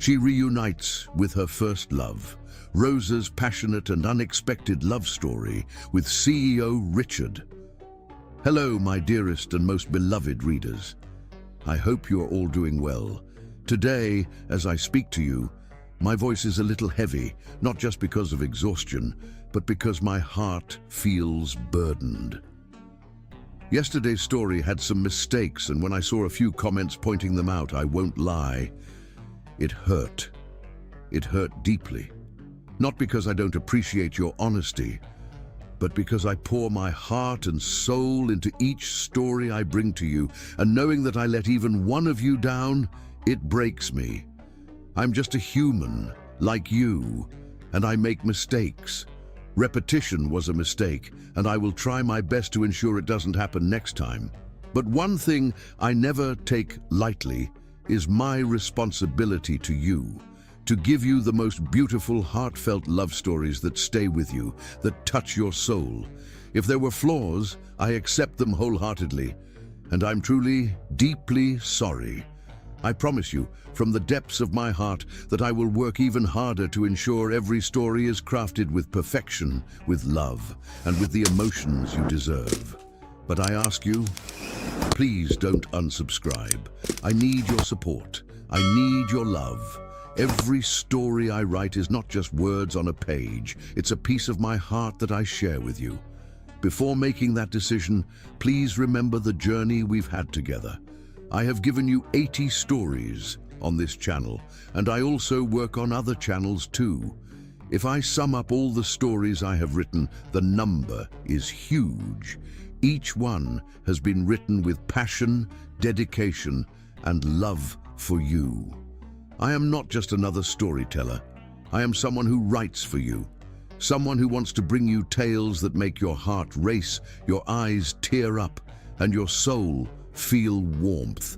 She reunites with her first love, Rosa's passionate and unexpected love story with CEO Richard. Hello, my dearest and most beloved readers. I hope you are all doing well. Today, as I speak to you, my voice is a little heavy, not just because of exhaustion, but because my heart feels burdened. Yesterday's story had some mistakes, and when I saw a few comments pointing them out, I won't lie, it hurt. It hurt deeply. Not because I don't appreciate your honesty, but because I pour my heart and soul into each story I bring to you, and knowing that I let even one of you down, it breaks me. I'm just a human, like you, and I make mistakes. Repetition was a mistake, and I will try my best to ensure it doesn't happen next time. But one thing I never take lightly is my responsibility to you, to give you the most beautiful, heartfelt love stories that stay with you, that touch your soul. If there were flaws, I accept them wholeheartedly, and I'm truly, deeply sorry. I promise you, from the depths of my heart, that I will work even harder to ensure every story is crafted with perfection, with love, and with the emotions you deserve. But I ask you, please don't unsubscribe. I need your support. I need your love. Every story I write is not just words on a page. It's a piece of my heart that I share with you. Before making that decision, please remember the journey we've had together. I have given you 80 stories on this channel, and I also work on other channels too. If I sum up all the stories I have written, the number is huge. Each one has been written with passion, dedication, and love for you. I am not just another storyteller. I am someone who writes for you. Someone who wants to bring you tales that make your heart race, your eyes tear up, and your soul feel warmth.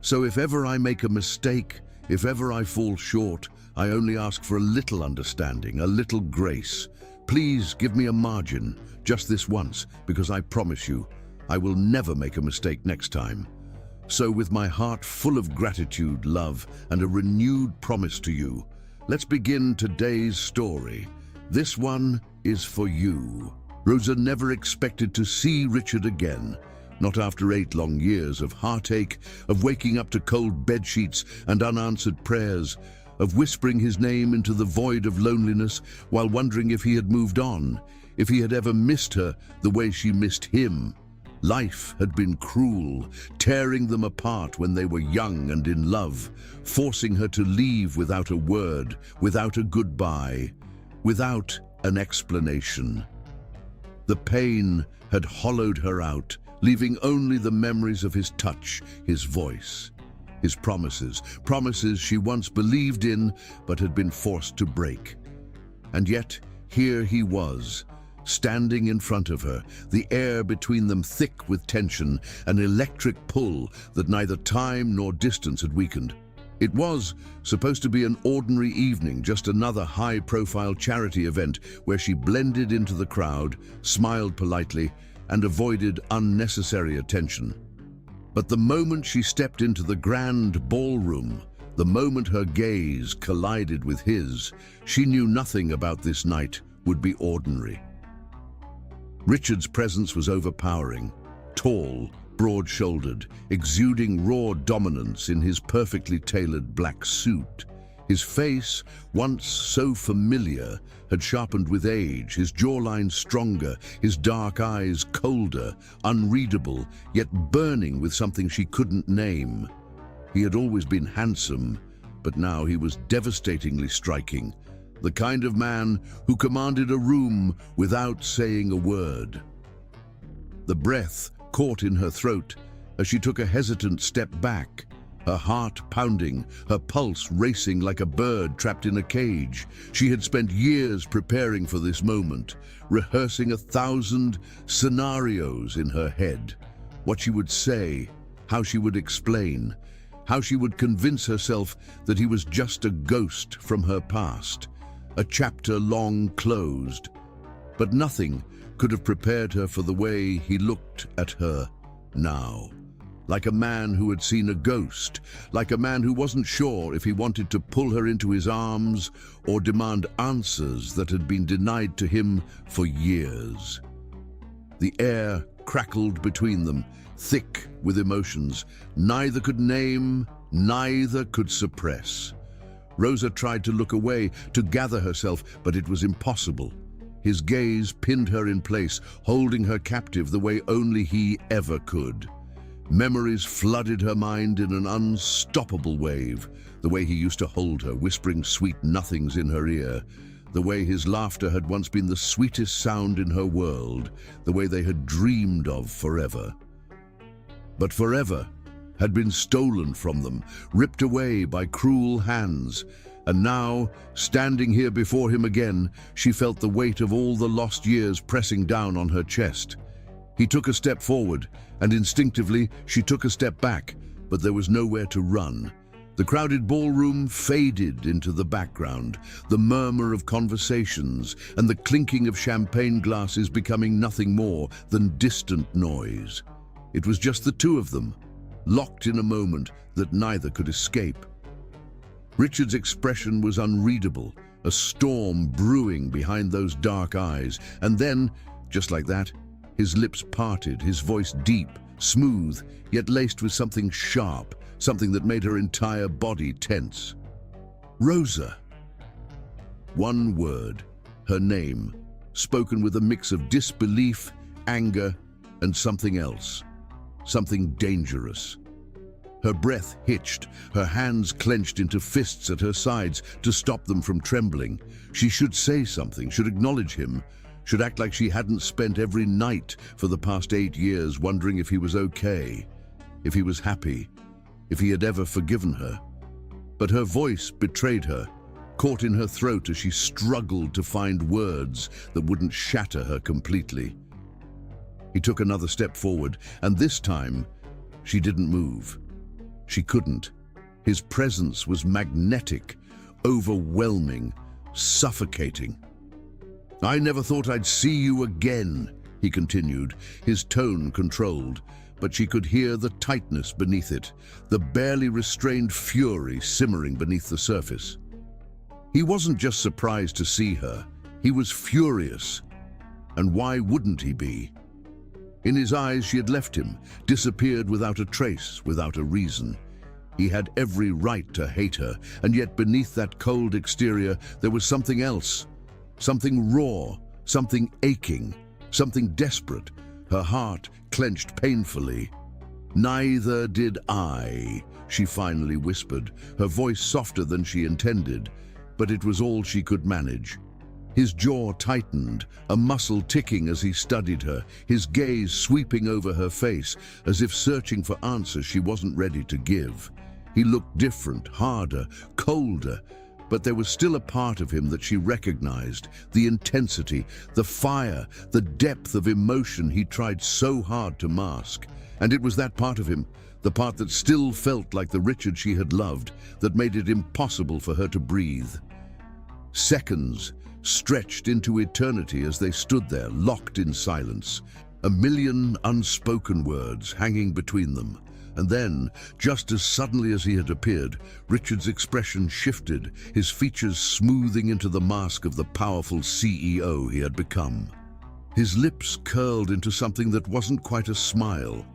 So if ever I make a mistake, if ever I fall short, I only ask for a little understanding, a little grace. Please give me a margin, just this once, because I promise you, I will never make a mistake next time. So with my heart full of gratitude, love, and a renewed promise to you, let's begin today's story. This one is for you. Rosa never expected to see Richard again, not after 8 long years of heartache, of waking up to cold bedsheets and unanswered prayers, of whispering his name into the void of loneliness while wondering if he had moved on, if he had ever missed her the way she missed him. Life had been cruel, tearing them apart when they were young and in love, forcing her to leave without a word, without a goodbye, without an explanation. The pain had hollowed her out, leaving only the memories of his touch, his voice, his promises she once believed in but had been forced to break. And yet, here he was, standing in front of her, the air between them thick with tension, an electric pull that neither time nor distance had weakened. It was supposed to be an ordinary evening, just another high-profile charity event where she blended into the crowd, smiled politely, and avoided unnecessary attention. But the moment she stepped into the grand ballroom, the moment her gaze collided with his, she knew nothing about this night would be ordinary. Richard's presence was overpowering, tall, broad-shouldered, exuding raw dominance in his perfectly tailored black suit. His face, once so familiar, had sharpened with age, his jawline stronger, his dark eyes colder, unreadable, yet burning with something she couldn't name. He had always been handsome, but now he was devastatingly striking, the kind of man who commanded a room without saying a word. The breath caught in her throat as she took a hesitant step back, her heart pounding, her pulse racing like a bird trapped in a cage. She had spent years preparing for this moment, rehearsing 1,000 scenarios in her head. What she would say, how she would explain, how she would convince herself that he was just a ghost from her past, a chapter long closed. But nothing could have prepared her for the way he looked at her now. like a man who had seen a ghost, like a man who wasn't sure if he wanted to pull her into his arms or demand answers that had been denied to him for years. The air crackled between them, thick with emotions neither could name, neither could suppress. Rosa tried to look away, to gather herself, but it was impossible. His gaze pinned her in place, holding her captive the way only he ever could. Memories flooded her mind in an unstoppable wave, the way he used to hold her, whispering sweet nothings in her ear, the way his laughter had once been the sweetest sound in her world, the way they had dreamed of forever. But forever had been stolen from them, ripped away by cruel hands, and now, standing here before him again, she felt the weight of all the lost years pressing down on her chest. He took a step forward, and instinctively she took a step back, but there was nowhere to run. The crowded ballroom faded into the background, the murmur of conversations and the clinking of champagne glasses becoming nothing more than distant noise. It was just the two of them, locked in a moment that neither could escape. Richard's expression was unreadable, a storm brewing behind those dark eyes, and then, just like that, his lips parted, his voice deep, smooth, yet laced with something sharp, something that made her entire body tense. Rosa. One word, her name, spoken with a mix of disbelief, anger, and something else, something dangerous. Her breath hitched, her hands clenched into fists at her sides to stop them from trembling. She should say something, should acknowledge him, should act like she hadn't spent every night for the past 8 years wondering if he was okay, if he was happy, if he had ever forgiven her. But her voice betrayed her, caught in her throat as she struggled to find words that wouldn't shatter her completely. He took another step forward, and this time, she didn't move. She couldn't. His presence was magnetic, overwhelming, suffocating. "I never thought I'd see you again," he continued, his tone controlled, but she could hear the tightness beneath it, the barely restrained fury simmering beneath the surface. He wasn't just surprised to see her, he was furious. And why wouldn't he be? In his eyes she had left him, disappeared without a trace, without a reason. He had every right to hate her, and yet beneath that cold exterior there was something else. Something raw, something aching, something desperate. Her heart clenched painfully. "Neither did I," she finally whispered, her voice softer than she intended, but it was all she could manage. His jaw tightened, a muscle ticking as he studied her, his gaze sweeping over her face, as if searching for answers she wasn't ready to give. He looked different, harder, colder, but there was still a part of him that she recognized, the intensity, the fire, the depth of emotion he tried so hard to mask. And it was that part of him, the part that still felt like the Richard she had loved, that made it impossible for her to breathe. Seconds stretched into eternity as they stood there, locked in silence, a million unspoken words hanging between them. And then, just as suddenly as he had appeared, Richard's expression shifted, his features smoothing into the mask of the powerful CEO he had become. His lips curled into something that wasn't quite a smile,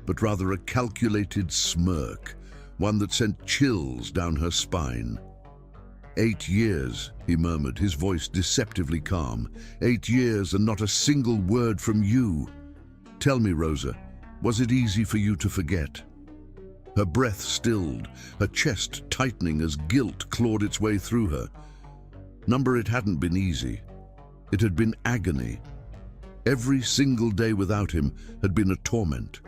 but rather a calculated smirk, one that sent chills down her spine. 8 years, he murmured, his voice deceptively calm. 8 years and not a single word from you. Tell me, Rosa, was it easy for you to forget? Her breath stilled, her chest tightening as guilt clawed its way through her. Number, it hadn't been easy. It had been agony. Every single day without him had been a torment.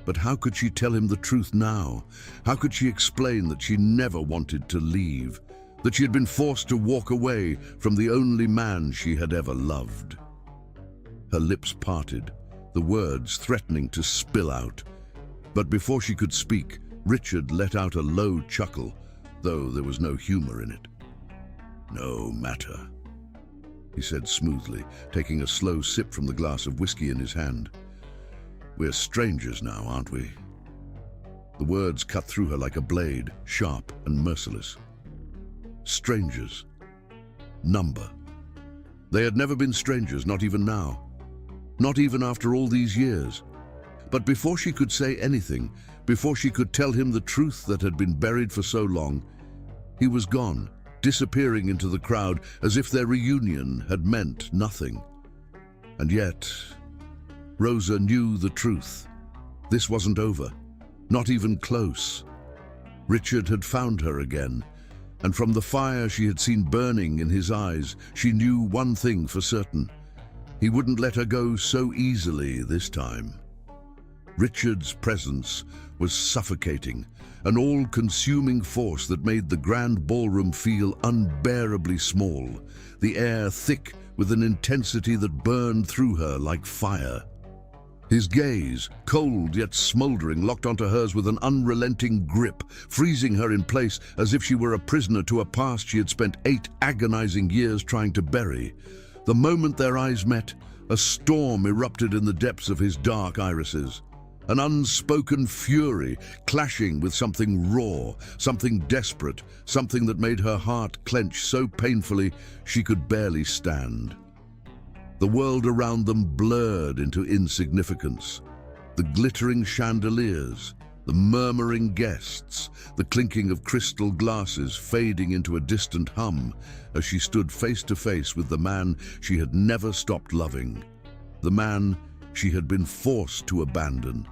But how could she tell him the truth now? How could she explain that she never wanted to leave? That she had been forced to walk away from the only man she had ever loved? Her lips parted, the words threatening to spill out. But before she could speak, Richard let out a low chuckle, though there was no humor in it. "No matter," he said smoothly, taking a slow sip from the glass of whiskey in his hand. "We're strangers now, aren't we? The words cut through her like a blade, sharp and merciless. Strangers. Number. They had never been strangers, not even now. Not even after all these years. But before she could say anything, before she could tell him the truth that had been buried for so long, he was gone, disappearing into the crowd as if their reunion had meant nothing. And yet, Rosa knew the truth. This wasn't over, not even close. Richard had found her again, and from the fire she had seen burning in his eyes, she knew one thing for certain. He wouldn't let her go so easily this time. Richard's presence was suffocating, an all-consuming force that made the grand ballroom feel unbearably small, the air thick with an intensity that burned through her like fire. His gaze, cold yet smoldering, locked onto hers with an unrelenting grip, freezing her in place as if she were a prisoner to a past she had spent 8 agonizing years trying to bury. The moment their eyes met, a storm erupted in the depths of his dark irises. An unspoken fury clashing with something raw, something desperate, something that made her heart clench so painfully she could barely stand. The world around them blurred into insignificance. The glittering chandeliers, the murmuring guests, the clinking of crystal glasses fading into a distant hum as she stood face to face with the man she had never stopped loving, the man she had been forced to abandon,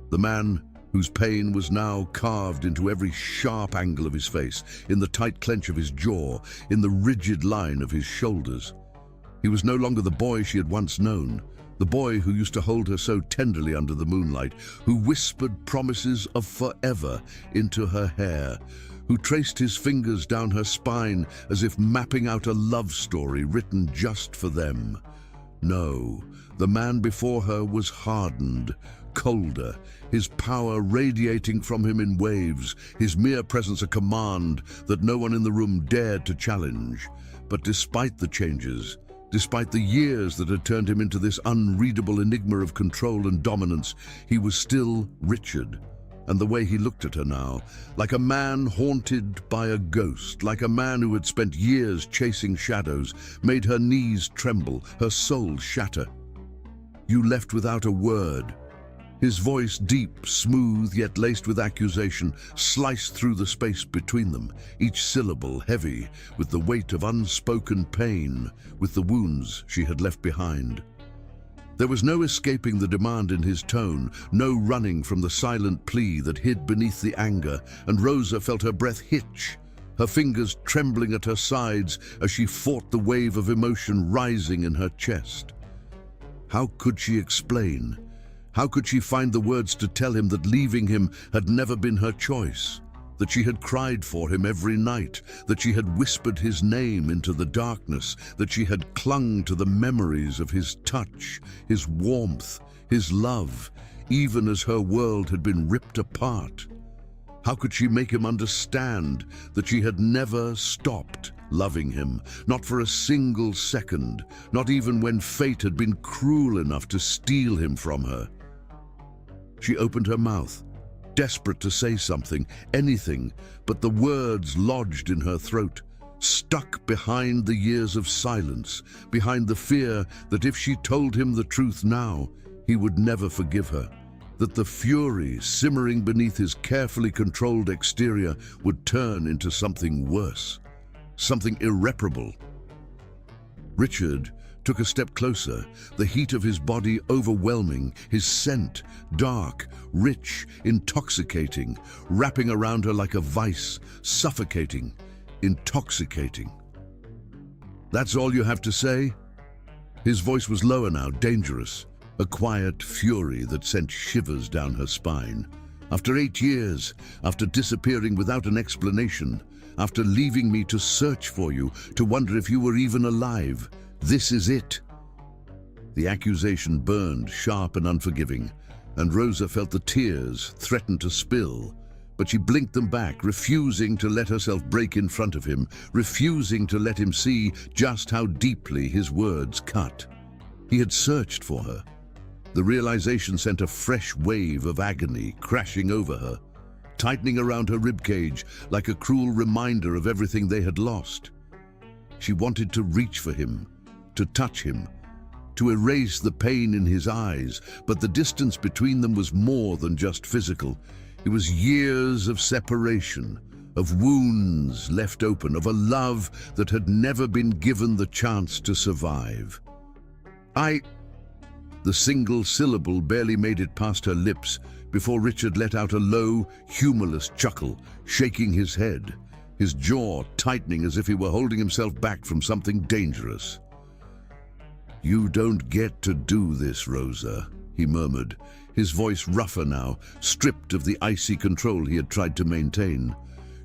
the man whose pain was now carved into every sharp angle of his face, in the tight clench of his jaw, in the rigid line of his shoulders. He was no longer the boy she had once known, the boy who used to hold her so tenderly under the moonlight, who whispered promises of forever into her hair, who traced his fingers down her spine as if mapping out a love story written just for them. No, the man before her was hardened, colder, his power radiating from him in waves, his mere presence a command that no one in the room dared to challenge. But despite the changes, despite the years that had turned him into this unreadable enigma of control and dominance, he was still Richard. And the way he looked at her now, like a man haunted by a ghost, like a man who had spent years chasing shadows, made her knees tremble, her soul shatter. "You left without a word." His voice, deep, smooth, yet laced with accusation, sliced through the space between them, each syllable heavy with the weight of unspoken pain, with the wounds she had left behind. There was no escaping the demand in his tone, no running from the silent plea that hid beneath the anger, and Rosa felt her breath hitch, her fingers trembling at her sides as she fought the wave of emotion rising in her chest. How could she explain? How could she find the words to tell him that leaving him had never been her choice, that she had cried for him every night, that she had whispered his name into the darkness, that she had clung to the memories of his touch, his warmth, his love, even as her world had been ripped apart? How could she make him understand that she had never stopped loving him, not for a single second, not even when fate had been cruel enough to steal him from her? She opened her mouth, desperate to say something, anything, but the words lodged in her throat, stuck behind the years of silence, behind the fear that if she told him the truth now, he would never forgive her, that the fury simmering beneath his carefully controlled exterior would turn into something worse, something irreparable. Richard took a step closer, the heat of his body overwhelming, his scent dark, rich, intoxicating, wrapping around her like a vice, suffocating, intoxicating. "That's all you have to say?" His voice was lower now, dangerous, a quiet fury that sent shivers down her spine. "After 8 years, after disappearing without an explanation, after leaving me to search for you, to wonder if you were even alive, this is it." The accusation burned sharp and unforgiving, and Rosa felt the tears threaten to spill, but she blinked them back, refusing to let herself break in front of him, refusing to let him see just how deeply his words cut. He had searched for her. The realization sent a fresh wave of agony crashing over her. tightening around her ribcage like a cruel reminder of everything they had lost. She wanted to reach for him, to touch him, to erase the pain in his eyes, but the distance between them was more than just physical. It was years of separation, of wounds left open, of a love that had never been given the chance to survive. The single syllable barely made it past her lips before Richard let out a low, humorless chuckle, shaking his head, his jaw tightening as if he were holding himself back from something dangerous. "You don't get to do this, Rosa," he murmured, his voice rougher now, stripped of the icy control he had tried to maintain.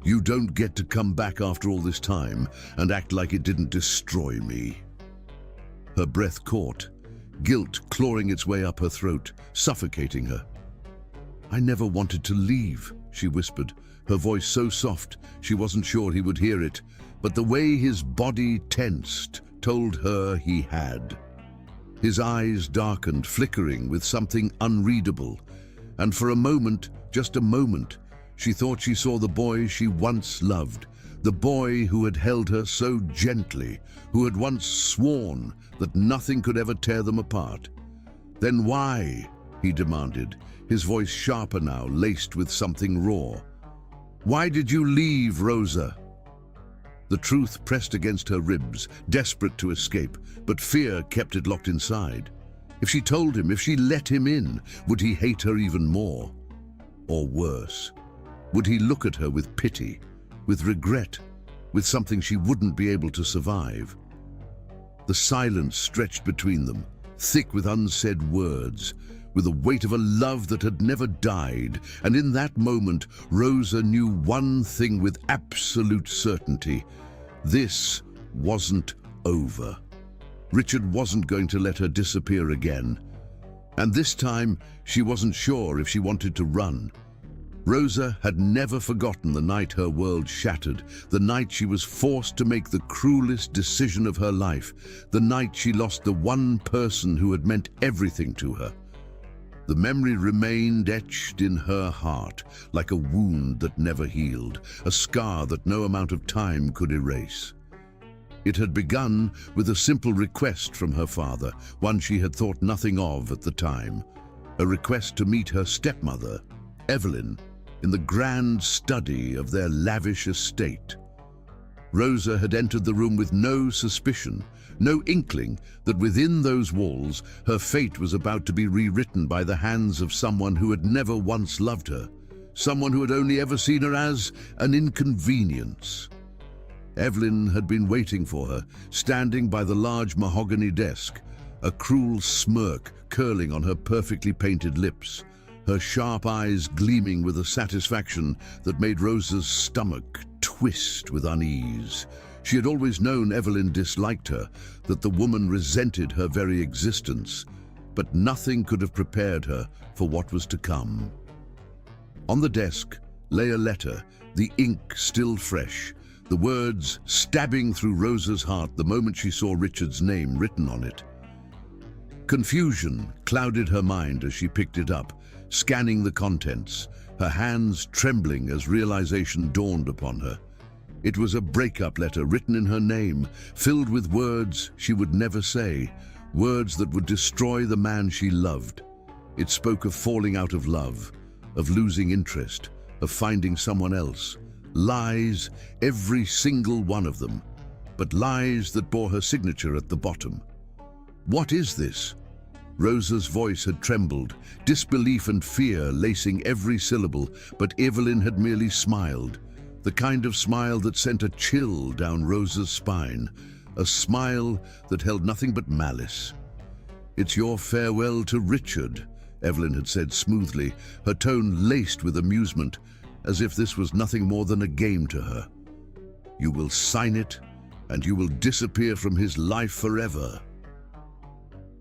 "You don't get to come back after all this time and act like it didn't destroy me." Her breath caught, guilt clawing its way up her throat, suffocating her. "I never wanted to leave," she whispered, her voice so soft she wasn't sure he would hear it, but the way his body tensed told her he had. His eyes darkened, flickering with something unreadable, and for a moment, just a moment, she thought she saw the boy she once loved, the boy who had held her so gently, who had once sworn that nothing could ever tear them apart. "Then why?" he demanded, his voice sharper now, laced with something raw. "Why did you leave, Rosa?" The truth pressed against her ribs, desperate to escape, but fear kept it locked inside. If she told him, if she let him in, would he hate her even more? Or worse, would he look at her with pity, with regret, with something she wouldn't be able to survive? The silence stretched between them, thick with unsaid words, with the weight of a love that had never died, and in that moment, Rosa knew one thing with absolute certainty. This wasn't over. Richard wasn't going to let her disappear again. And this time, she wasn't sure if she wanted to run. Rosa had never forgotten the night her world shattered, the night she was forced to make the cruelest decision of her life, the night she lost the one person who had meant everything to her. The memory remained etched in her heart, like a wound that never healed, a scar that no amount of time could erase. It had begun with a simple request from her father, one she had thought nothing of at the time, a request to meet her stepmother, Evelyn, in the grand study of their lavish estate. Rosa had entered the room with no suspicion, no inkling that within those walls her fate was about to be rewritten by the hands of someone who had never once loved her, someone who had only ever seen her as an inconvenience. Evelyn had been waiting for her, standing by the large mahogany desk, a cruel smirk curling on her perfectly painted lips, her sharp eyes gleaming with a satisfaction that made Rosa's stomach twist with unease. She had always known Evelyn disliked her, that the woman resented her very existence, but nothing could have prepared her for what was to come. On the desk lay a letter, the ink still fresh, the words stabbing through Rosa's heart the moment she saw Richard's name written on it. Confusion clouded her mind as she picked it up, scanning the contents, her hands trembling as realization dawned upon her. It was a breakup letter written in her name, filled with words she would never say, words that would destroy the man she loved. It spoke of falling out of love, of losing interest, of finding someone else. Lies, every single one of them, but lies that bore her signature at the bottom. "What is this?" Rosa's voice had trembled, disbelief and fear lacing every syllable, but Evelyn had merely smiled, the kind of smile that sent a chill down Rosa's spine, a smile that held nothing but malice. "It's your farewell to Richard," Evelyn had said smoothly, her tone laced with amusement, as if this was nothing more than a game to her. "You will sign it, and you will disappear from his life forever."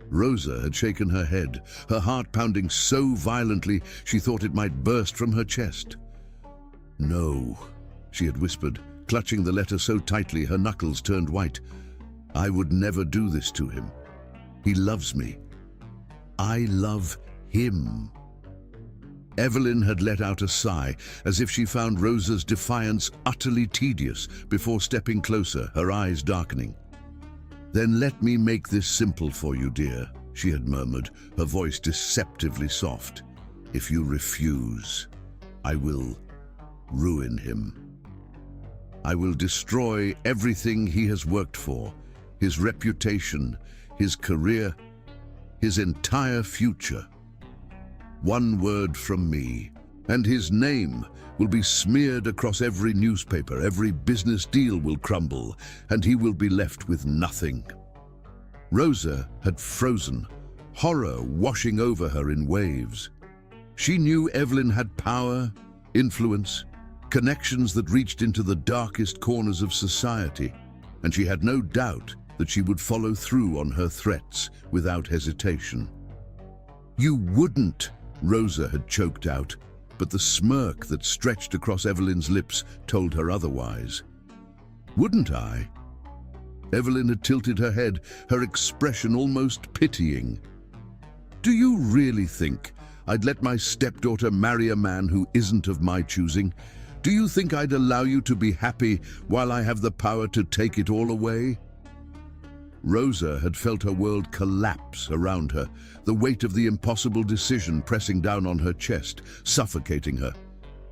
Rosa had shaken her head, her heart pounding so violently she thought it might burst from her chest. "No," she had whispered, clutching the letter so tightly her knuckles turned white. "I would never do this to him. He loves me. I love him." Evelyn had let out a sigh, as if she found Rosa's defiance utterly tedious before stepping closer, her eyes darkening. "Then let me make this simple for you, dear," she had murmured, her voice deceptively soft. "If you refuse, I will ruin him. I will destroy everything he has worked for, his reputation, his career, his entire future. One word from me, and his name will be smeared across every newspaper, every business deal will crumble, and he will be left with nothing." Rosa had frozen, horror washing over her in waves. She knew Evelyn had power, influence, connections that reached into the darkest corners of society, and she had no doubt that she would follow through on her threats without hesitation. "You wouldn't," Rosa had choked out, but the smirk that stretched across Evelyn's lips told her otherwise. "Wouldn't I?" Evelyn had tilted her head, her expression almost pitying. "Do you really think I'd let my stepdaughter marry a man who isn't of my choosing? Do you think I'd allow you to be happy while I have the power to take it all away?" Rosa had felt her world collapse around her, the weight of the impossible decision pressing down on her chest, suffocating her.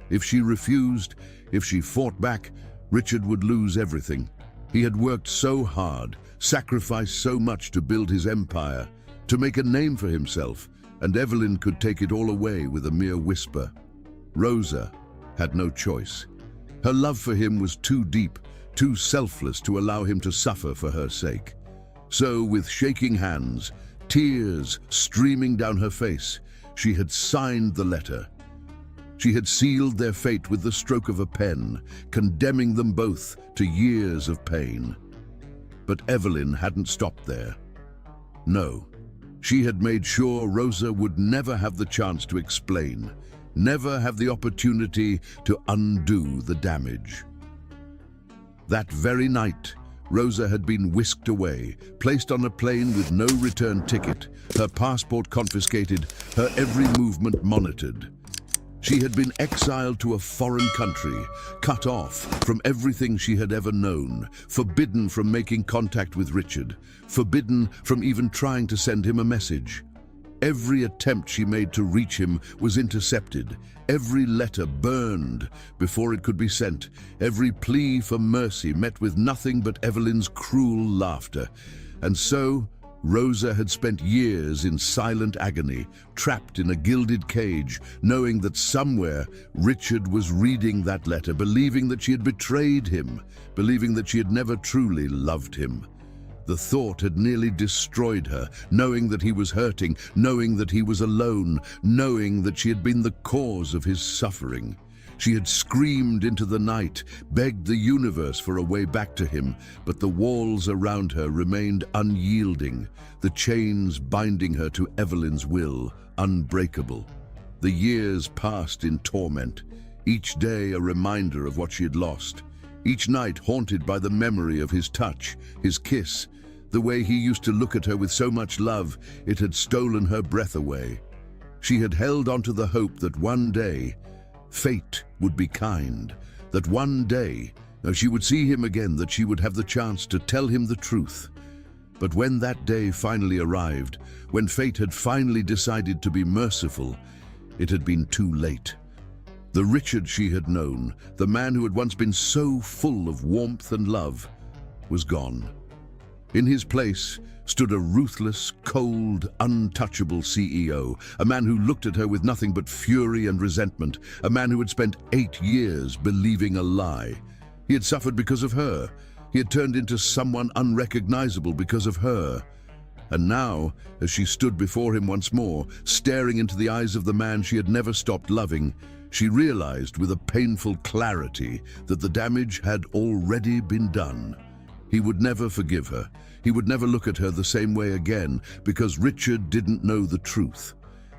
If she refused, if she fought back, Richard would lose everything. He had worked so hard, sacrificed so much to build his empire, to make a name for himself, and Evelyn could take it all away with a mere whisper. Rosa had no choice. Her love for him was too deep, too selfless to allow him to suffer for her sake. So, with shaking hands, tears streaming down her face, she had signed the letter. She had sealed their fate with the stroke of a pen, condemning them both to years of pain. But Evelyn hadn't stopped there. No, she had made sure Rosa would never have the chance to explain, never have the opportunity to undo the damage. That very night, Rosa had been whisked away, placed on a plane with no return ticket, her passport confiscated, her every movement monitored. She had been exiled to a foreign country, cut off from everything she had ever known, forbidden from making contact with Richard, forbidden from even trying to send him a message. Every attempt she made to reach him was intercepted, every letter burned before it could be sent, every plea for mercy met with nothing but Evelyn's cruel laughter. And so, Rosa had spent years in silent agony, trapped in a gilded cage, knowing that somewhere Richard was reading that letter, believing that she had betrayed him, believing that she had never truly loved him. The thought had nearly destroyed her, knowing that he was hurting, knowing that he was alone, knowing that she had been the cause of his suffering. She had screamed into the night, begged the universe for a way back to him, but the walls around her remained unyielding, the chains binding her to Evelyn's will, unbreakable. The years passed in torment, each day a reminder of what she had lost, each night haunted by the memory of his touch, his kiss, the way he used to look at her with so much love it had stolen her breath away. She had held onto the hope that one day fate would be kind, that one day she would see him again, that she would have the chance to tell him the truth. But when that day finally arrived, when fate had finally decided to be merciful, it had been too late. The Richard she had known, the man who had once been so full of warmth and love, was gone. In his place stood a ruthless, cold, untouchable CEO, a man who looked at her with nothing but fury and resentment, a man who had spent 8 years believing a lie. He had suffered because of her. He had turned into someone unrecognizable because of her. And now, as she stood before him once more, staring into the eyes of the man she had never stopped loving, she realized with a painful clarity that the damage had already been done. He would never forgive her. He would never look at her the same way again, because Richard didn't know the truth.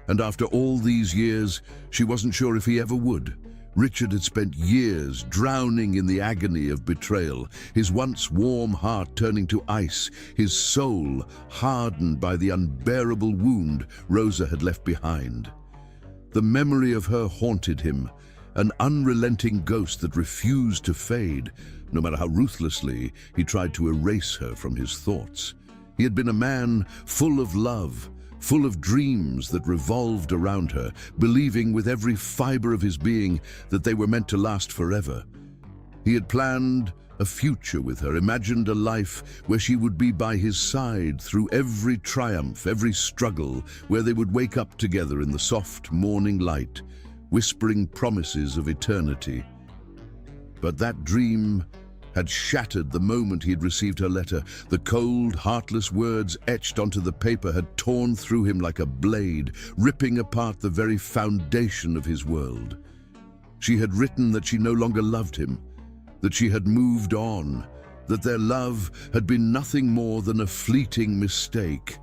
And after all these years, she wasn't sure if he ever would. Richard had spent years drowning in the agony of betrayal, his once warm heart turning to ice, his soul hardened by the unbearable wound Rosa had left behind. The memory of her haunted him, an unrelenting ghost that refused to fade, no matter how ruthlessly he tried to erase her from his thoughts. He had been a man full of love, full of dreams that revolved around her, believing with every fiber of his being that they were meant to last forever. He had planned a future with her, imagined a life where she would be by his side through every triumph, every struggle, where they would wake up together in the soft morning light, whispering promises of eternity. But that dream had shattered the moment he had received her letter. The cold, heartless words etched onto the paper had torn through him like a blade, ripping apart the very foundation of his world. She had written that she no longer loved him, that she had moved on, that their love had been nothing more than a fleeting mistake.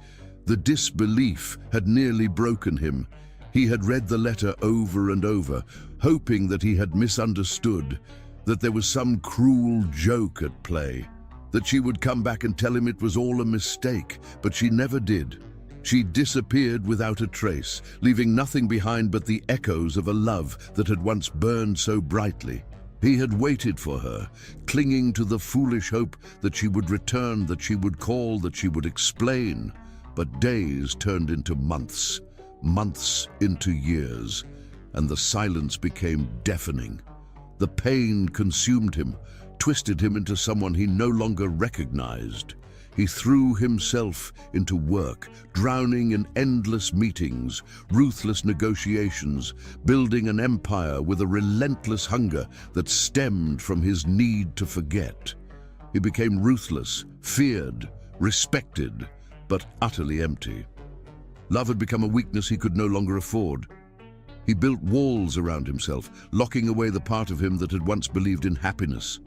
The disbelief had nearly broken him. He had read the letter over and over, hoping that he had misunderstood, that there was some cruel joke at play, that she would come back and tell him it was all a mistake, but she never did. She disappeared without a trace, leaving nothing behind but the echoes of a love that had once burned so brightly. He had waited for her, clinging to the foolish hope that she would return, that she would call, that she would explain. But days turned into months, months into years, and the silence became deafening. The pain consumed him, twisted him into someone he no longer recognized. He threw himself into work, drowning in endless meetings, ruthless negotiations, building an empire with a relentless hunger that stemmed from his need to forget. He became ruthless, feared, respected, but utterly empty. Love had become a weakness he could no longer afford. He built walls around himself, locking away the part of him that had once believed in happiness,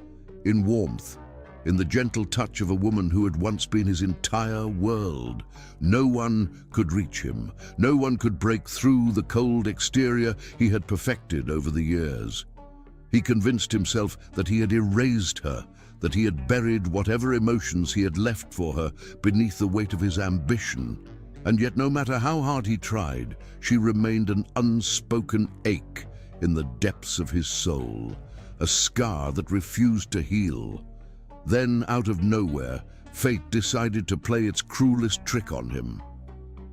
in warmth, in the gentle touch of a woman who had once been his entire world. No one could reach him. No one could break through the cold exterior he had perfected over the years. He convinced himself that he had erased her, that he had buried whatever emotions he had left for her beneath the weight of his ambition. And yet, no matter how hard he tried, she remained an unspoken ache in the depths of his soul, a scar that refused to heal. Then, out of nowhere, fate decided to play its cruelest trick on him.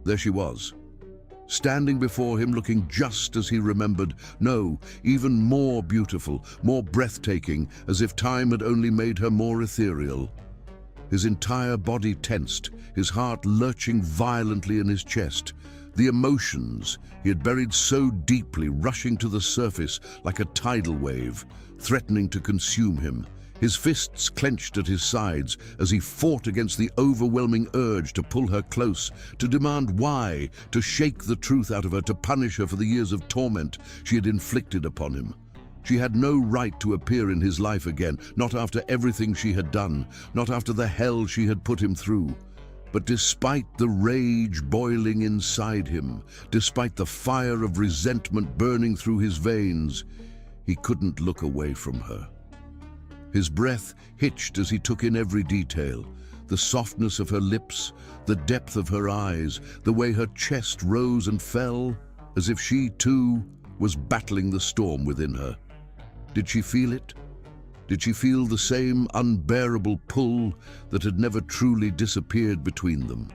There she was, standing before him, looking just as he remembered, no, even more beautiful, more breathtaking, as if time had only made her more ethereal. His entire body tensed, his heart lurching violently in his chest. The emotions he had buried so deeply rushing to the surface like a tidal wave, threatening to consume him. His fists clenched at his sides as he fought against the overwhelming urge to pull her close, to demand why, to shake the truth out of her, to punish her for the years of torment she had inflicted upon him. She had no right to appear in his life again, not after everything she had done, not after the hell she had put him through. But despite the rage boiling inside him, despite the fire of resentment burning through his veins, he couldn't look away from her. His breath hitched as he took in every detail, the softness of her lips, the depth of her eyes, the way her chest rose and fell, as if she, too, was battling the storm within her. Did she feel it? Did she feel the same unbearable pull that had never truly disappeared between them?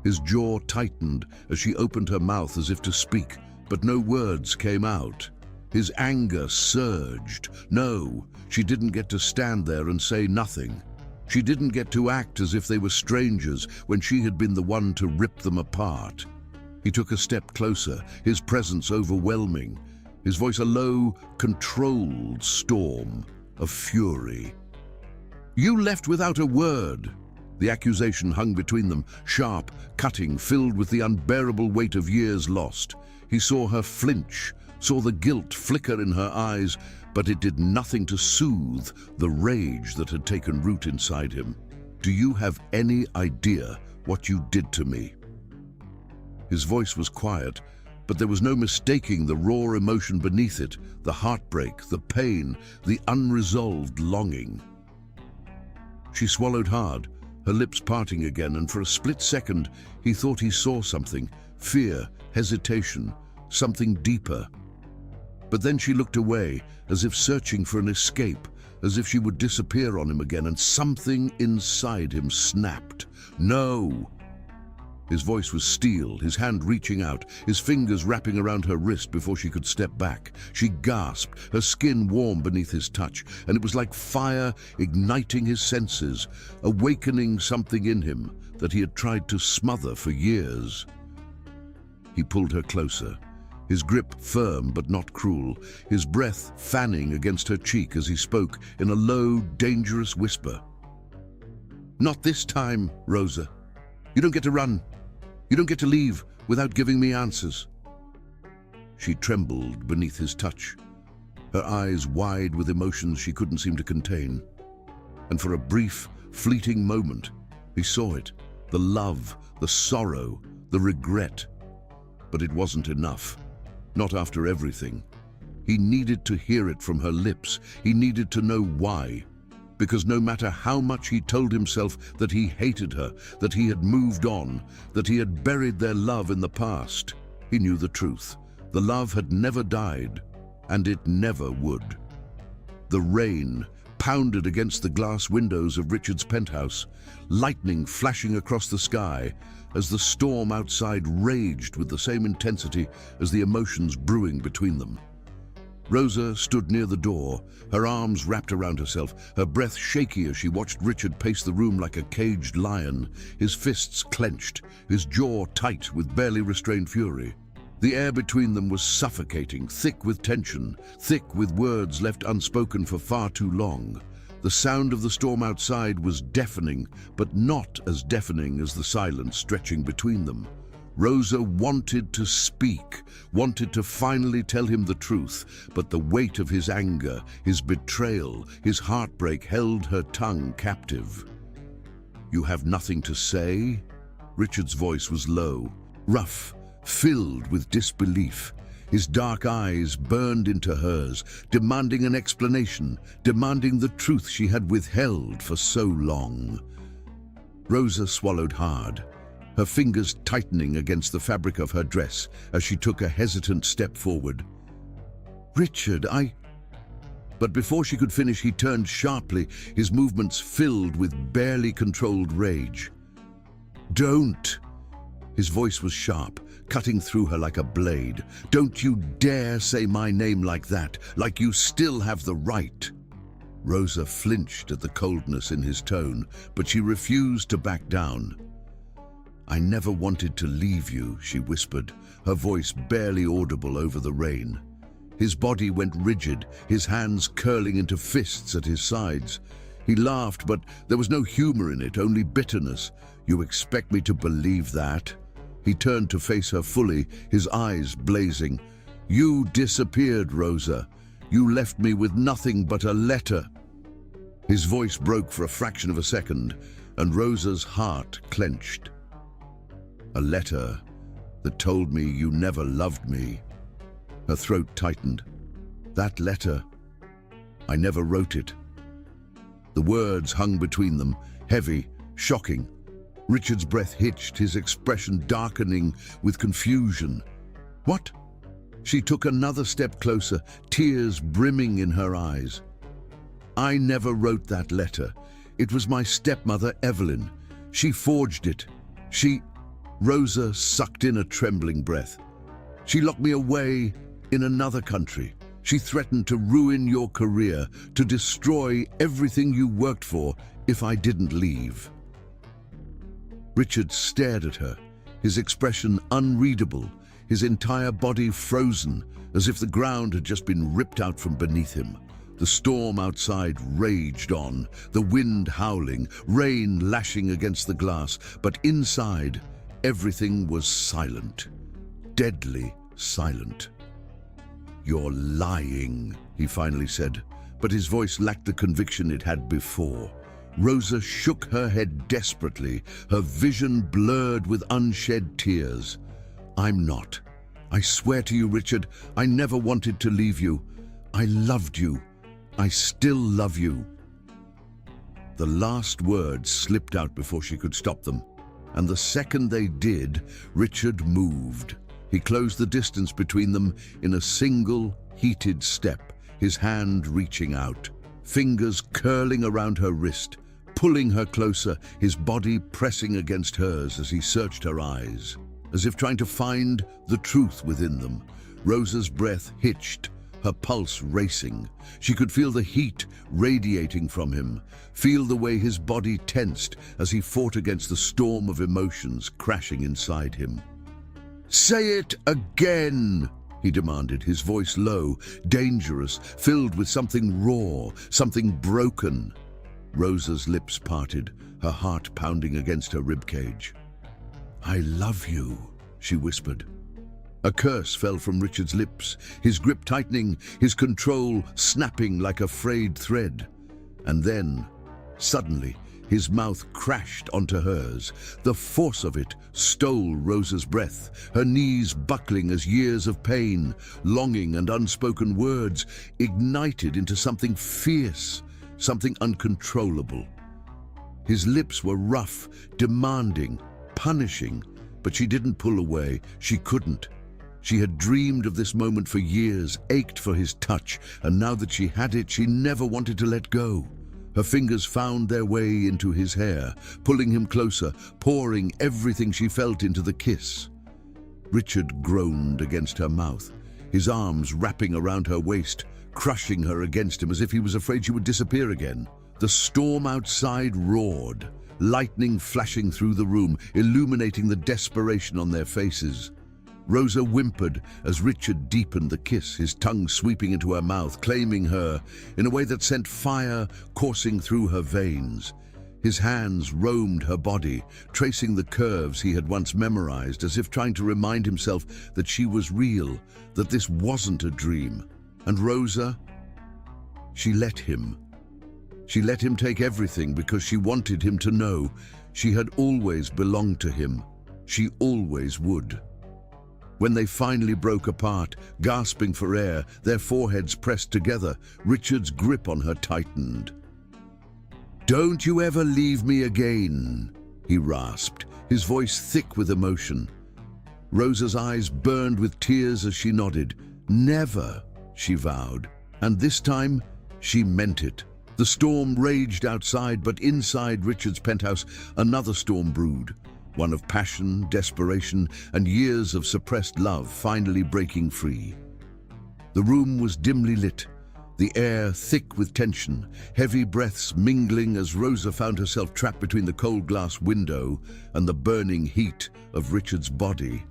His jaw tightened as she opened her mouth as if to speak, but no words came out. His anger surged. No, she didn't get to stand there and say nothing. She didn't get to act as if they were strangers when she had been the one to rip them apart. He took a step closer, his presence overwhelming, his voice a low, controlled storm of fury. "You left without a word." The accusation hung between them, sharp, cutting, filled with the unbearable weight of years lost. He saw her flinch, saw the guilt flicker in her eyes, but it did nothing to soothe the rage that had taken root inside him. "Do you have any idea what you did to me?" His voice was quiet, but there was no mistaking the raw emotion beneath it, the heartbreak, the pain, the unresolved longing. She swallowed hard, her lips parting again, and for a split second he thought he saw something, fear, hesitation, something deeper. But then she looked away, as if searching for an escape, as if she would disappear on him again, and something inside him snapped. No! His voice was steel, his hand reaching out, his fingers wrapping around her wrist before she could step back. She gasped, her skin warm beneath his touch, and it was like fire igniting his senses, awakening something in him that he had tried to smother for years. He pulled her closer, his grip firm but not cruel, his breath fanning against her cheek as he spoke in a low, dangerous whisper. "Not this time, Rosa. You don't get to run. You don't get to leave without giving me answers." She trembled beneath his touch, her eyes wide with emotions she couldn't seem to contain. And for a brief, fleeting moment, he saw it, the love, the sorrow, the regret. But it wasn't enough. Not after everything. He needed to hear it from her lips. He needed to know why. Because no matter how much he told himself that he hated her, that he had moved on, that he had buried their love in the past, he knew the truth. The love had never died, and it never would. The rain pounded against the glass windows of Richard's penthouse, lightning flashing across the sky as the storm outside raged with the same intensity as the emotions brewing between them. Rosa stood near the door, her arms wrapped around herself, her breath shaky as she watched Richard pace the room like a caged lion, his fists clenched, his jaw tight with barely restrained fury. The air between them was suffocating, thick with tension, thick with words left unspoken for far too long. The sound of the storm outside was deafening, but not as deafening as the silence stretching between them. Rosa wanted to speak, wanted to finally tell him the truth, but the weight of his anger, his betrayal, his heartbreak held her tongue captive. "You have nothing to say?" Richard's voice was low, rough, filled with disbelief. His dark eyes burned into hers, demanding an explanation, demanding the truth she had withheld for so long. Rosa swallowed hard, her fingers tightening against the fabric of her dress as she took a hesitant step forward. "Richard, But before she could finish, he turned sharply, his movements filled with barely controlled rage. "Don't!" His voice was sharp, cutting through her like a blade. "Don't you dare say my name like that, like you still have the right." Rosa flinched at the coldness in his tone, but she refused to back down. "I never wanted to leave you," she whispered, her voice barely audible over the rain. His body went rigid, his hands curling into fists at his sides. He laughed, but there was no humor in it, only bitterness. "You expect me to believe that?" He turned to face her fully, his eyes blazing. "You disappeared, Rosa. You left me with nothing but a letter." His voice broke for a fraction of a second, and Rosa's heart clenched. "A letter that told me you never loved me." Her throat tightened. "That letter, I never wrote it." The words hung between them, heavy, shocking. Richard's breath hitched, his expression darkening with confusion. "What?" She took another step closer, tears brimming in her eyes. "I never wrote that letter. It was my stepmother, Evelyn. She forged it. Rosa sucked in a trembling breath. "She locked me away in another country. She threatened to ruin your career, to destroy everything you worked for if I didn't leave." Richard stared at her, his expression unreadable, his entire body frozen, as if the ground had just been ripped out from beneath him. The storm outside raged on, the wind howling, rain lashing against the glass, but inside, everything was silent, deadly silent. "You're lying," he finally said, but his voice lacked the conviction it had before. Rosa shook her head desperately, her vision blurred with unshed tears. "I'm not. I swear to you, Richard, I never wanted to leave you. I loved you. I still love you." The last words slipped out before she could stop them, and the second they did, Richard moved. He closed the distance between them in a single, heated step, his hand reaching out, fingers curling around her wrist, pulling her closer, his body pressing against hers as he searched her eyes, as if trying to find the truth within them. Rosa's breath hitched, her pulse racing. She could feel the heat radiating from him, feel the way his body tensed as he fought against the storm of emotions crashing inside him. "Say it again!" he demanded, his voice low, dangerous, filled with something raw, something broken. Rosa's lips parted, her heart pounding against her ribcage. "I love you," she whispered. A curse fell from Richard's lips, his grip tightening, his control snapping like a frayed thread. And then, suddenly, his mouth crashed onto hers. The force of it stole Rosa's breath, her knees buckling as years of pain, longing and unspoken words ignited into something fierce, something uncontrollable. His lips were rough, demanding, punishing, but she didn't pull away. She couldn't. She had dreamed of this moment for years, ached for his touch, and now that she had it, she never wanted to let go. Her fingers found their way into his hair, pulling him closer, pouring everything she felt into the kiss. Richard groaned against her mouth, his arms wrapping around her waist, crushing her against him as if he was afraid she would disappear again. The storm outside roared, lightning flashing through the room, illuminating the desperation on their faces. Rosa whimpered as Richard deepened the kiss, his tongue sweeping into her mouth, claiming her in a way that sent fire coursing through her veins. His hands roamed her body, tracing the curves he had once memorized, as if trying to remind himself that she was real, that this wasn't a dream. And Rosa, she let him. She let him take everything because she wanted him to know she had always belonged to him. She always would. When they finally broke apart, gasping for air, their foreheads pressed together, Richard's grip on her tightened. "Don't you ever leave me again," he rasped, his voice thick with emotion. Rosa's eyes burned with tears as she nodded. "Never," she vowed. And this time, she meant it. The storm raged outside, but inside Richard's penthouse, another storm brewed. One of passion, desperation, and years of suppressed love finally breaking free. The room was dimly lit, the air thick with tension, heavy breaths mingling as Rosa found herself trapped between the cold glass window and the burning heat of Richard's body.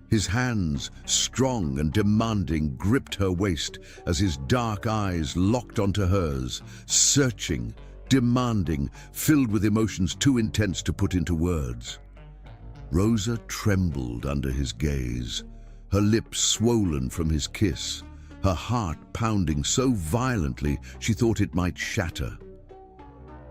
His hands, strong and demanding, gripped her waist as his dark eyes locked onto hers, searching, demanding, filled with emotions too intense to put into words. Rosa trembled under his gaze, her lips swollen from his kiss, her heart pounding so violently she thought it might shatter.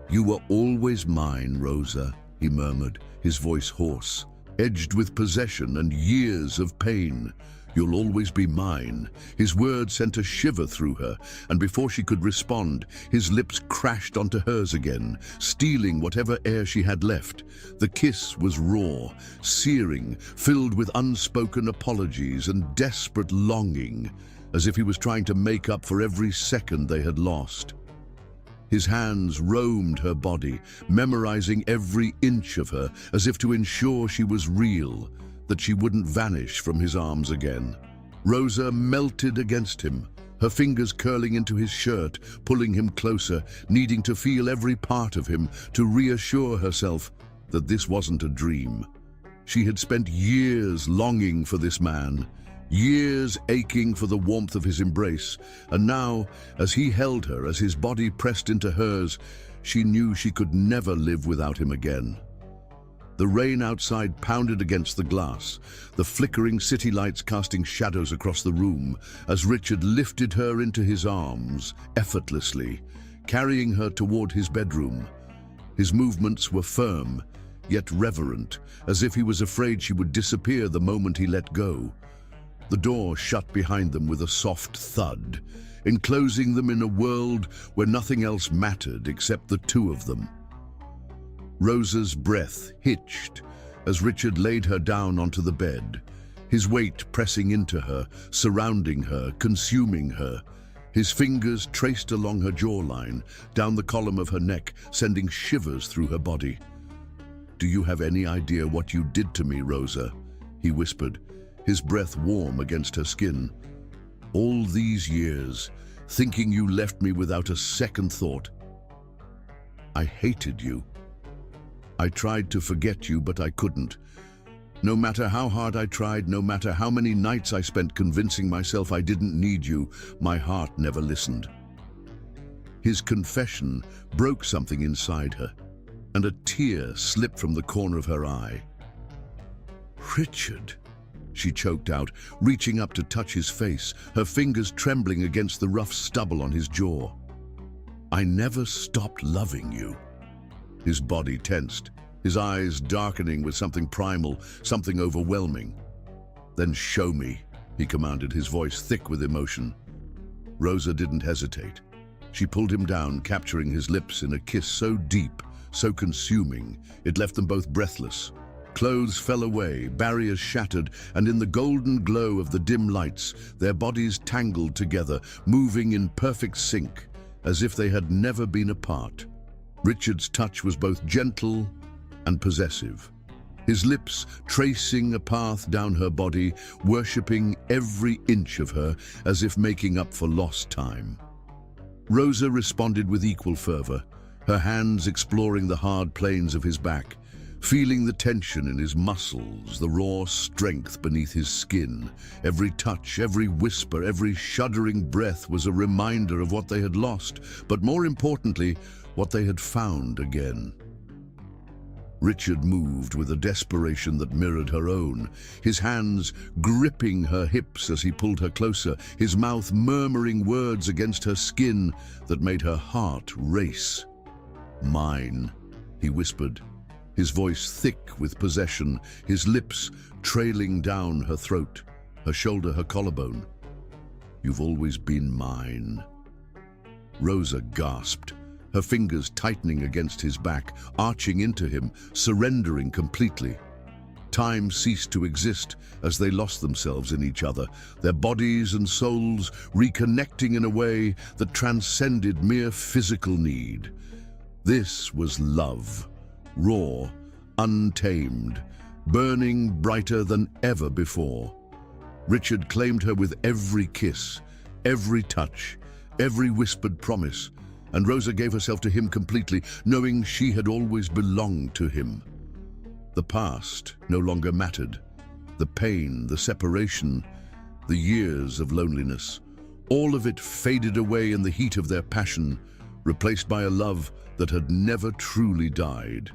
"You were always mine, Rosa," he murmured, his voice hoarse, edged with possession and years of pain. "You'll always be mine." His words sent a shiver through her, and before she could respond, his lips crashed onto hers again, stealing whatever air she had left. The kiss was raw, searing, filled with unspoken apologies and desperate longing, as if he was trying to make up for every second they had lost. His hands roamed her body, memorizing every inch of her, as if to ensure she was real, that she wouldn't vanish from his arms again. Rosa melted against him, her fingers curling into his shirt, pulling him closer, needing to feel every part of him to reassure herself that this wasn't a dream. She had spent years longing for this man, years aching for the warmth of his embrace, and now, as he held her, as his body pressed into hers, she knew she could never live without him again. The rain outside pounded against the glass, the flickering city lights casting shadows across the room as Richard lifted her into his arms, effortlessly, carrying her toward his bedroom. His movements were firm, yet reverent, as if he was afraid she would disappear the moment he let go. The door shut behind them with a soft thud, enclosing them in a world where nothing else mattered except the two of them. Rosa's breath hitched as Richard laid her down onto the bed, his weight pressing into her, surrounding her, consuming her. His fingers traced along her jawline, down the column of her neck, sending shivers through her body. "Do you have any idea what you did to me, Rosa?" he whispered, his breath warm against her skin. "All these years, thinking you left me without a second thought. I hated you. I tried to forget you, but I couldn't. No matter how hard I tried, no matter how many nights I spent convincing myself I didn't need you, my heart never listened." His confession broke something inside her, and a tear slipped from the corner of her eye. "Richard," she choked out, reaching up to touch his face, her fingers trembling against the rough stubble on his jaw. "I never stopped loving you." His body tensed, his eyes darkening with something primal, something overwhelming. "Then show me," he commanded, his voice thick with emotion. Rosa didn't hesitate. She pulled him down, capturing his lips in a kiss so deep, so consuming, it left them both breathless. Clothes fell away, barriers shattered, and in the golden glow of the dim lights, their bodies tangled together, moving in perfect sync, as if they had never been apart. Richard's touch was both gentle and possessive, his lips tracing a path down her body, worshipping every inch of her as if making up for lost time. Rosa responded with equal fervor, her hands exploring the hard planes of his back, feeling the tension in his muscles, the raw strength beneath his skin. Every touch, every whisper, every shuddering breath was a reminder of what they had lost, but more importantly, what they had found again. Richard moved with a desperation that mirrored her own, his hands gripping her hips as he pulled her closer, his mouth murmuring words against her skin that made her heart race. "Mine," he whispered, his voice thick with possession, his lips trailing down her throat, her shoulder, her collarbone. "You've always been mine." Rosa gasped, her fingers tightening against his back, arching into him, surrendering completely. Time ceased to exist as they lost themselves in each other, their bodies and souls reconnecting in a way that transcended mere physical need. This was love, raw, untamed, burning brighter than ever before. Richard claimed her with every kiss, every touch, every whispered promise, and Rosa gave herself to him completely, knowing she had always belonged to him. The past no longer mattered. The pain, the separation, the years of loneliness, all of it faded away in the heat of their passion, replaced by a love that had never truly died.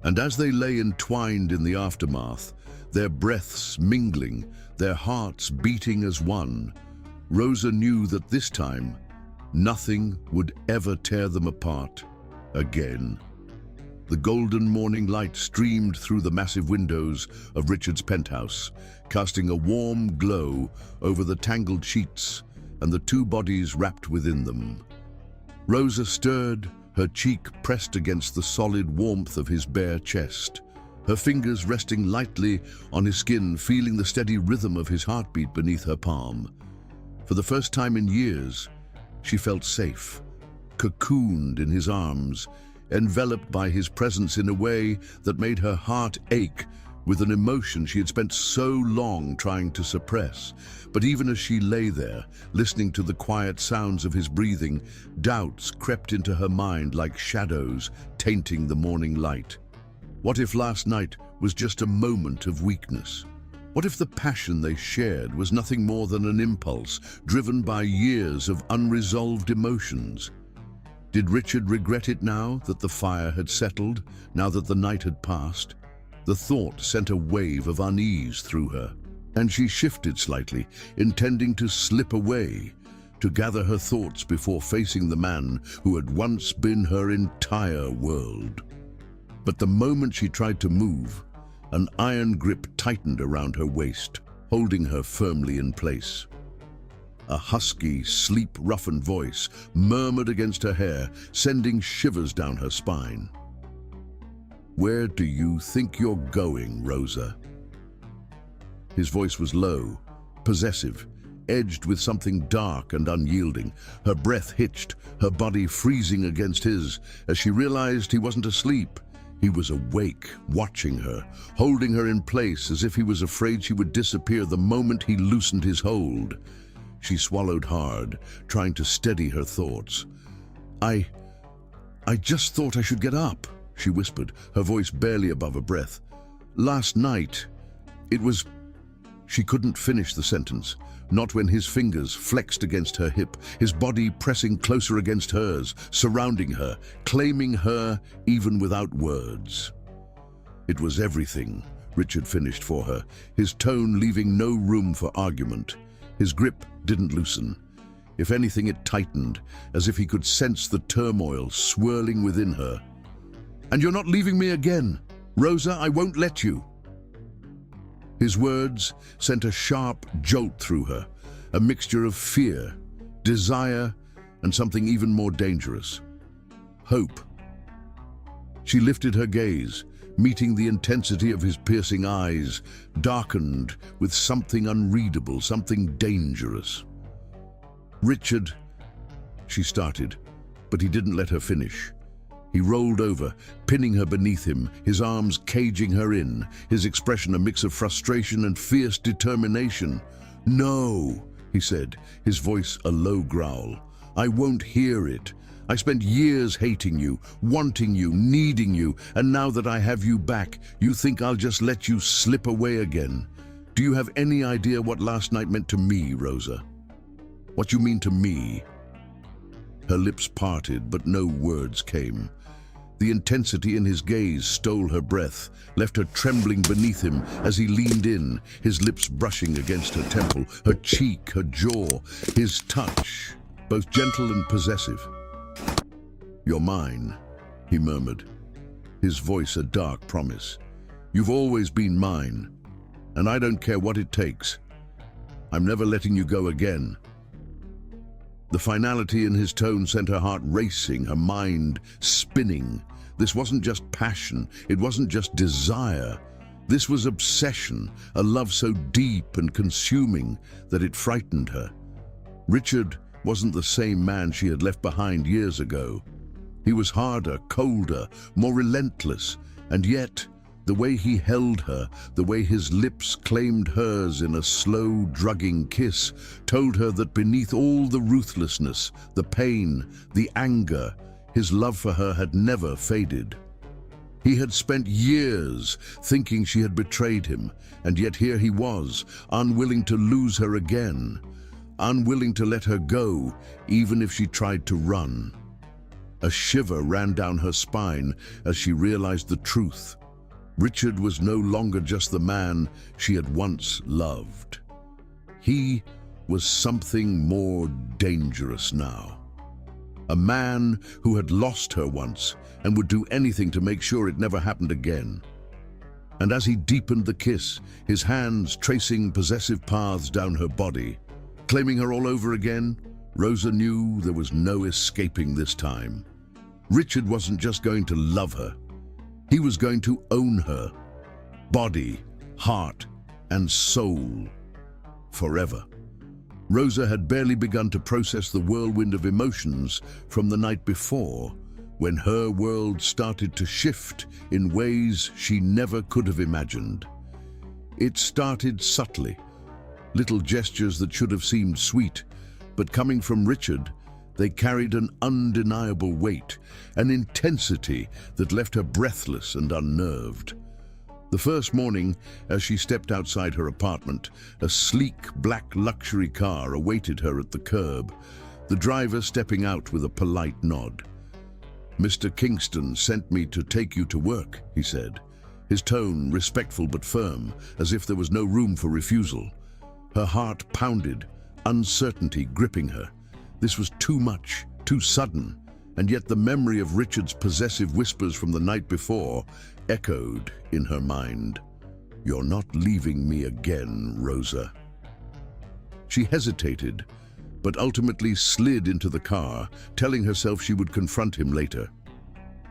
And as they lay entwined in the aftermath, their breaths mingling, their hearts beating as one, Rosa knew that this time, nothing would ever tear them apart again. The golden morning light streamed through the massive windows of Richard's penthouse, casting a warm glow over the tangled sheets and the two bodies wrapped within them. Rosa stirred, her cheek pressed against the solid warmth of his bare chest, her fingers resting lightly on his skin, feeling the steady rhythm of his heartbeat beneath her palm. For the first time in years, she felt safe, cocooned in his arms, enveloped by his presence in a way that made her heart ache with an emotion she had spent so long trying to suppress. But even as she lay there, listening to the quiet sounds of his breathing, doubts crept into her mind like shadows tainting the morning light. What if last night was just a moment of weakness? What if the passion they shared was nothing more than an impulse driven by years of unresolved emotions? Did Richard regret it now that the fire had settled, now that the night had passed? The thought sent a wave of unease through her, and she shifted slightly, intending to slip away, to gather her thoughts before facing the man who had once been her entire world. But the moment she tried to move, an iron grip tightened around her waist, holding her firmly in place. A husky, sleep-roughened voice murmured against her hair, sending shivers down her spine. "Where do you think you're going, Rosa?" His voice was low, possessive, edged with something dark and unyielding. Her breath hitched, her body freezing against his, as she realized he wasn't asleep. He was awake, watching her, holding her in place as if he was afraid she would disappear the moment he loosened his hold. She swallowed hard, trying to steady her thoughts. I just thought I should get up," she whispered, her voice barely above a breath. "Last night, it was—" She couldn't finish the sentence, not when his fingers flexed against her hip, his body pressing closer against hers, surrounding her, claiming her even without words. "It was everything," Richard finished for her, his tone leaving no room for argument. His grip didn't loosen. If anything, it tightened, as if he could sense the turmoil swirling within her. "And you're not leaving me again. Rosa, I won't let you." His words sent a sharp jolt through her, a mixture of fear, desire, and something even more dangerous: hope. She lifted her gaze, meeting the intensity of his piercing eyes, darkened with something unreadable, something dangerous. "Richard," she started, but he didn't let her finish. He rolled over, pinning her beneath him, his arms caging her in, his expression a mix of frustration and fierce determination. "No," he said, his voice a low growl. "I won't hear it. I spent years hating you, wanting you, needing you, and now that I have you back, you think I'll just let you slip away again? Do you have any idea what last night meant to me, Rosa? What you mean to me?" Her lips parted, but no words came. The intensity in his gaze stole her breath, left her trembling beneath him as he leaned in, his lips brushing against her temple, her cheek, her jaw, his touch, both gentle and possessive. "You're mine," he murmured, his voice a dark promise. "You've always been mine, and I don't care what it takes. I'm never letting you go again." The finality in his tone sent her heart racing, her mind spinning. This wasn't just passion, it wasn't just desire. This was obsession, a love so deep and consuming that it frightened her. Richard wasn't the same man she had left behind years ago. He was harder, colder, more relentless, and yet the way he held her, the way his lips claimed hers in a slow, drugging kiss, told her that beneath all the ruthlessness, the pain, the anger, his love for her had never faded. He had spent years thinking she had betrayed him, and yet here he was, unwilling to lose her again, unwilling to let her go, even if she tried to run. A shiver ran down her spine as she realized the truth. Richard was no longer just the man she had once loved. He was something more dangerous now. A man who had lost her once and would do anything to make sure it never happened again. And as he deepened the kiss, his hands tracing possessive paths down her body, claiming her all over again, Rosa knew there was no escaping this time. Richard wasn't just going to love her. He was going to own her, body, heart, and soul, forever. Rosa had barely begun to process the whirlwind of emotions from the night before, when her world started to shift in ways she never could have imagined. It started subtly, little gestures that should have seemed sweet, but coming from Richard, they carried an undeniable weight, an intensity that left her breathless and unnerved. The first morning, as she stepped outside her apartment, a sleek black luxury car awaited her at the curb, the driver stepping out with a polite nod. "Mr. Kingston sent me to take you to work," he said, his tone respectful but firm, as if there was no room for refusal. Her heart pounded, uncertainty gripping her. This was too much, too sudden, and yet the memory of Richard's possessive whispers from the night before echoed in her mind. "You're not leaving me again, Rosa." She hesitated, but ultimately slid into the car, telling herself she would confront him later.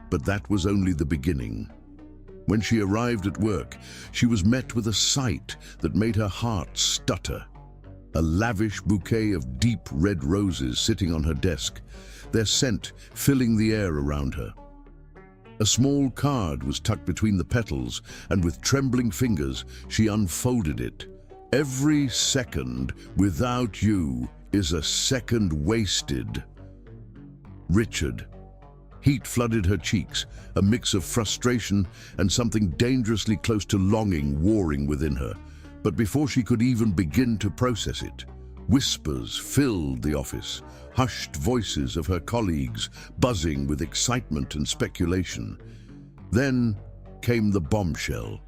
But that was only the beginning. When she arrived at work, she was met with a sight that made her heart stutter. A lavish bouquet of deep red roses sitting on her desk, their scent filling the air around her. A small card was tucked between the petals, and with trembling fingers, she unfolded it. "Every second without you is a second wasted." Richard. Heat flooded her cheeks, a mix of frustration and something dangerously close to longing warring within her. But before she could even begin to process it, whispers filled the office, hushed voices of her colleagues buzzing with excitement and speculation. Then came the bombshell.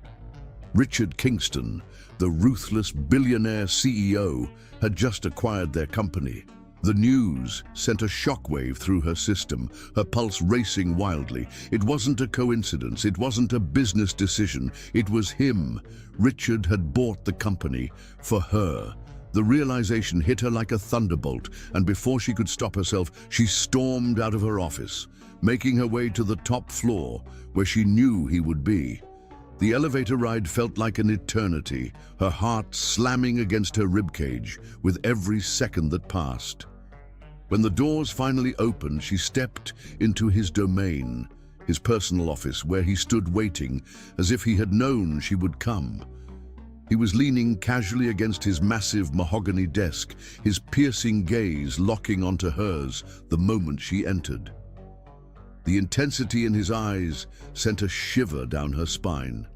Richard Kingston, the ruthless billionaire CEO, had just acquired their company. The news sent a shockwave through her system, her pulse racing wildly. It wasn't a coincidence, it wasn't a business decision, it was him. Richard had bought the company for her. The realization hit her like a thunderbolt, and before she could stop herself, she stormed out of her office, making her way to the top floor, where she knew he would be. The elevator ride felt like an eternity, her heart slamming against her ribcage with every second that passed. When the doors finally opened, she stepped into his domain, his personal office, where he stood waiting, as if he had known she would come. He was leaning casually against his massive mahogany desk, his piercing gaze locking onto hers the moment she entered. The intensity in his eyes sent a shiver down her spine,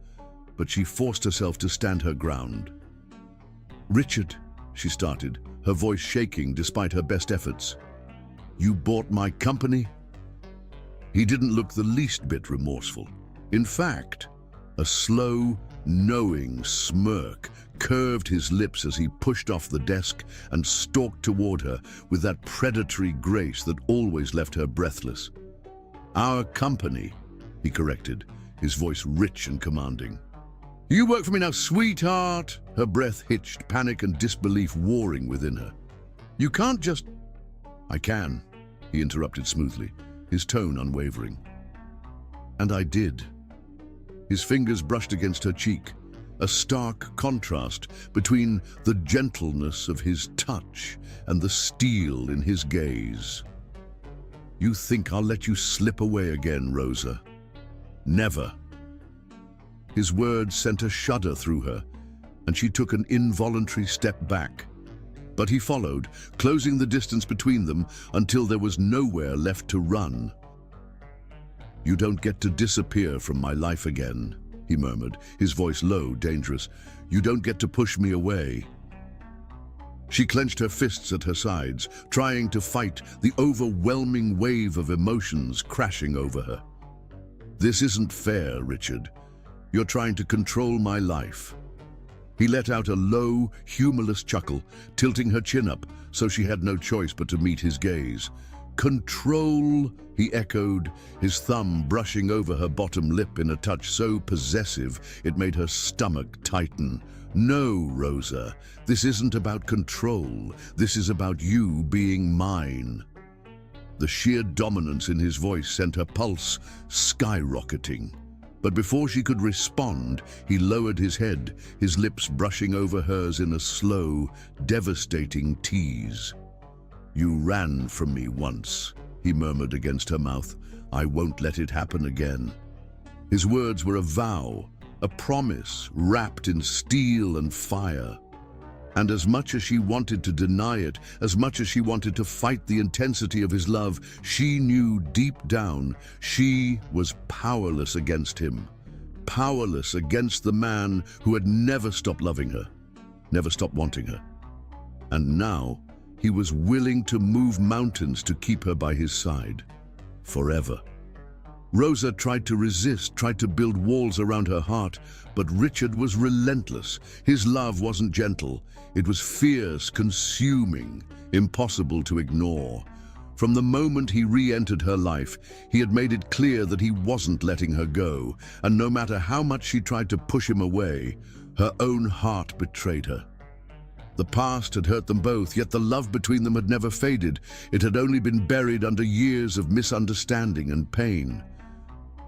but she forced herself to stand her ground. "Richard," she started, her voice shaking despite her best efforts. "You bought my company?" He didn't look the least bit remorseful. In fact, a slow, knowing smirk curved his lips as he pushed off the desk and stalked toward her with that predatory grace that always left her breathless. "Our company," he corrected, his voice rich and commanding. "You work for me now, sweetheart!" Her breath hitched, panic and disbelief warring within her. "You can't just—" "I can," he interrupted smoothly, his tone unwavering. "And I did." His fingers brushed against her cheek, a stark contrast between the gentleness of his touch and the steel in his gaze. "You think I'll let you slip away again, Rosa? Never." His words sent a shudder through her, and she took an involuntary step back. But he followed, closing the distance between them until there was nowhere left to run. "You don't get to disappear from my life again," he murmured, his voice low, dangerous. "You don't get to push me away." She clenched her fists at her sides, trying to fight the overwhelming wave of emotions crashing over her. "This isn't fair, Richard. You're trying to control my life." He let out a low, humorless chuckle, tilting her chin up so she had no choice but to meet his gaze. "Control," he echoed, his thumb brushing over her bottom lip in a touch so possessive it made her stomach tighten. "No, Rosa, this isn't about control. This is about you being mine." The sheer dominance in his voice sent her pulse skyrocketing. But before she could respond, he lowered his head, his lips brushing over hers in a slow, devastating tease. "You ran from me once," he murmured against her mouth. "I won't let it happen again." His words were a vow, a promise wrapped in steel and fire. And as much as she wanted to deny it, as much as she wanted to fight the intensity of his love, she knew deep down she was powerless against him. Powerless against the man who had never stopped loving her, never stopped wanting her. And now he was willing to move mountains to keep her by his side. Forever. Rosa tried to resist, tried to build walls around her heart, but Richard was relentless. His love wasn't gentle. It was fierce, consuming, impossible to ignore. From the moment he re-entered her life, he had made it clear that he wasn't letting her go, and no matter how much she tried to push him away, her own heart betrayed her. The past had hurt them both, yet the love between them had never faded. It had only been buried under years of misunderstanding and pain.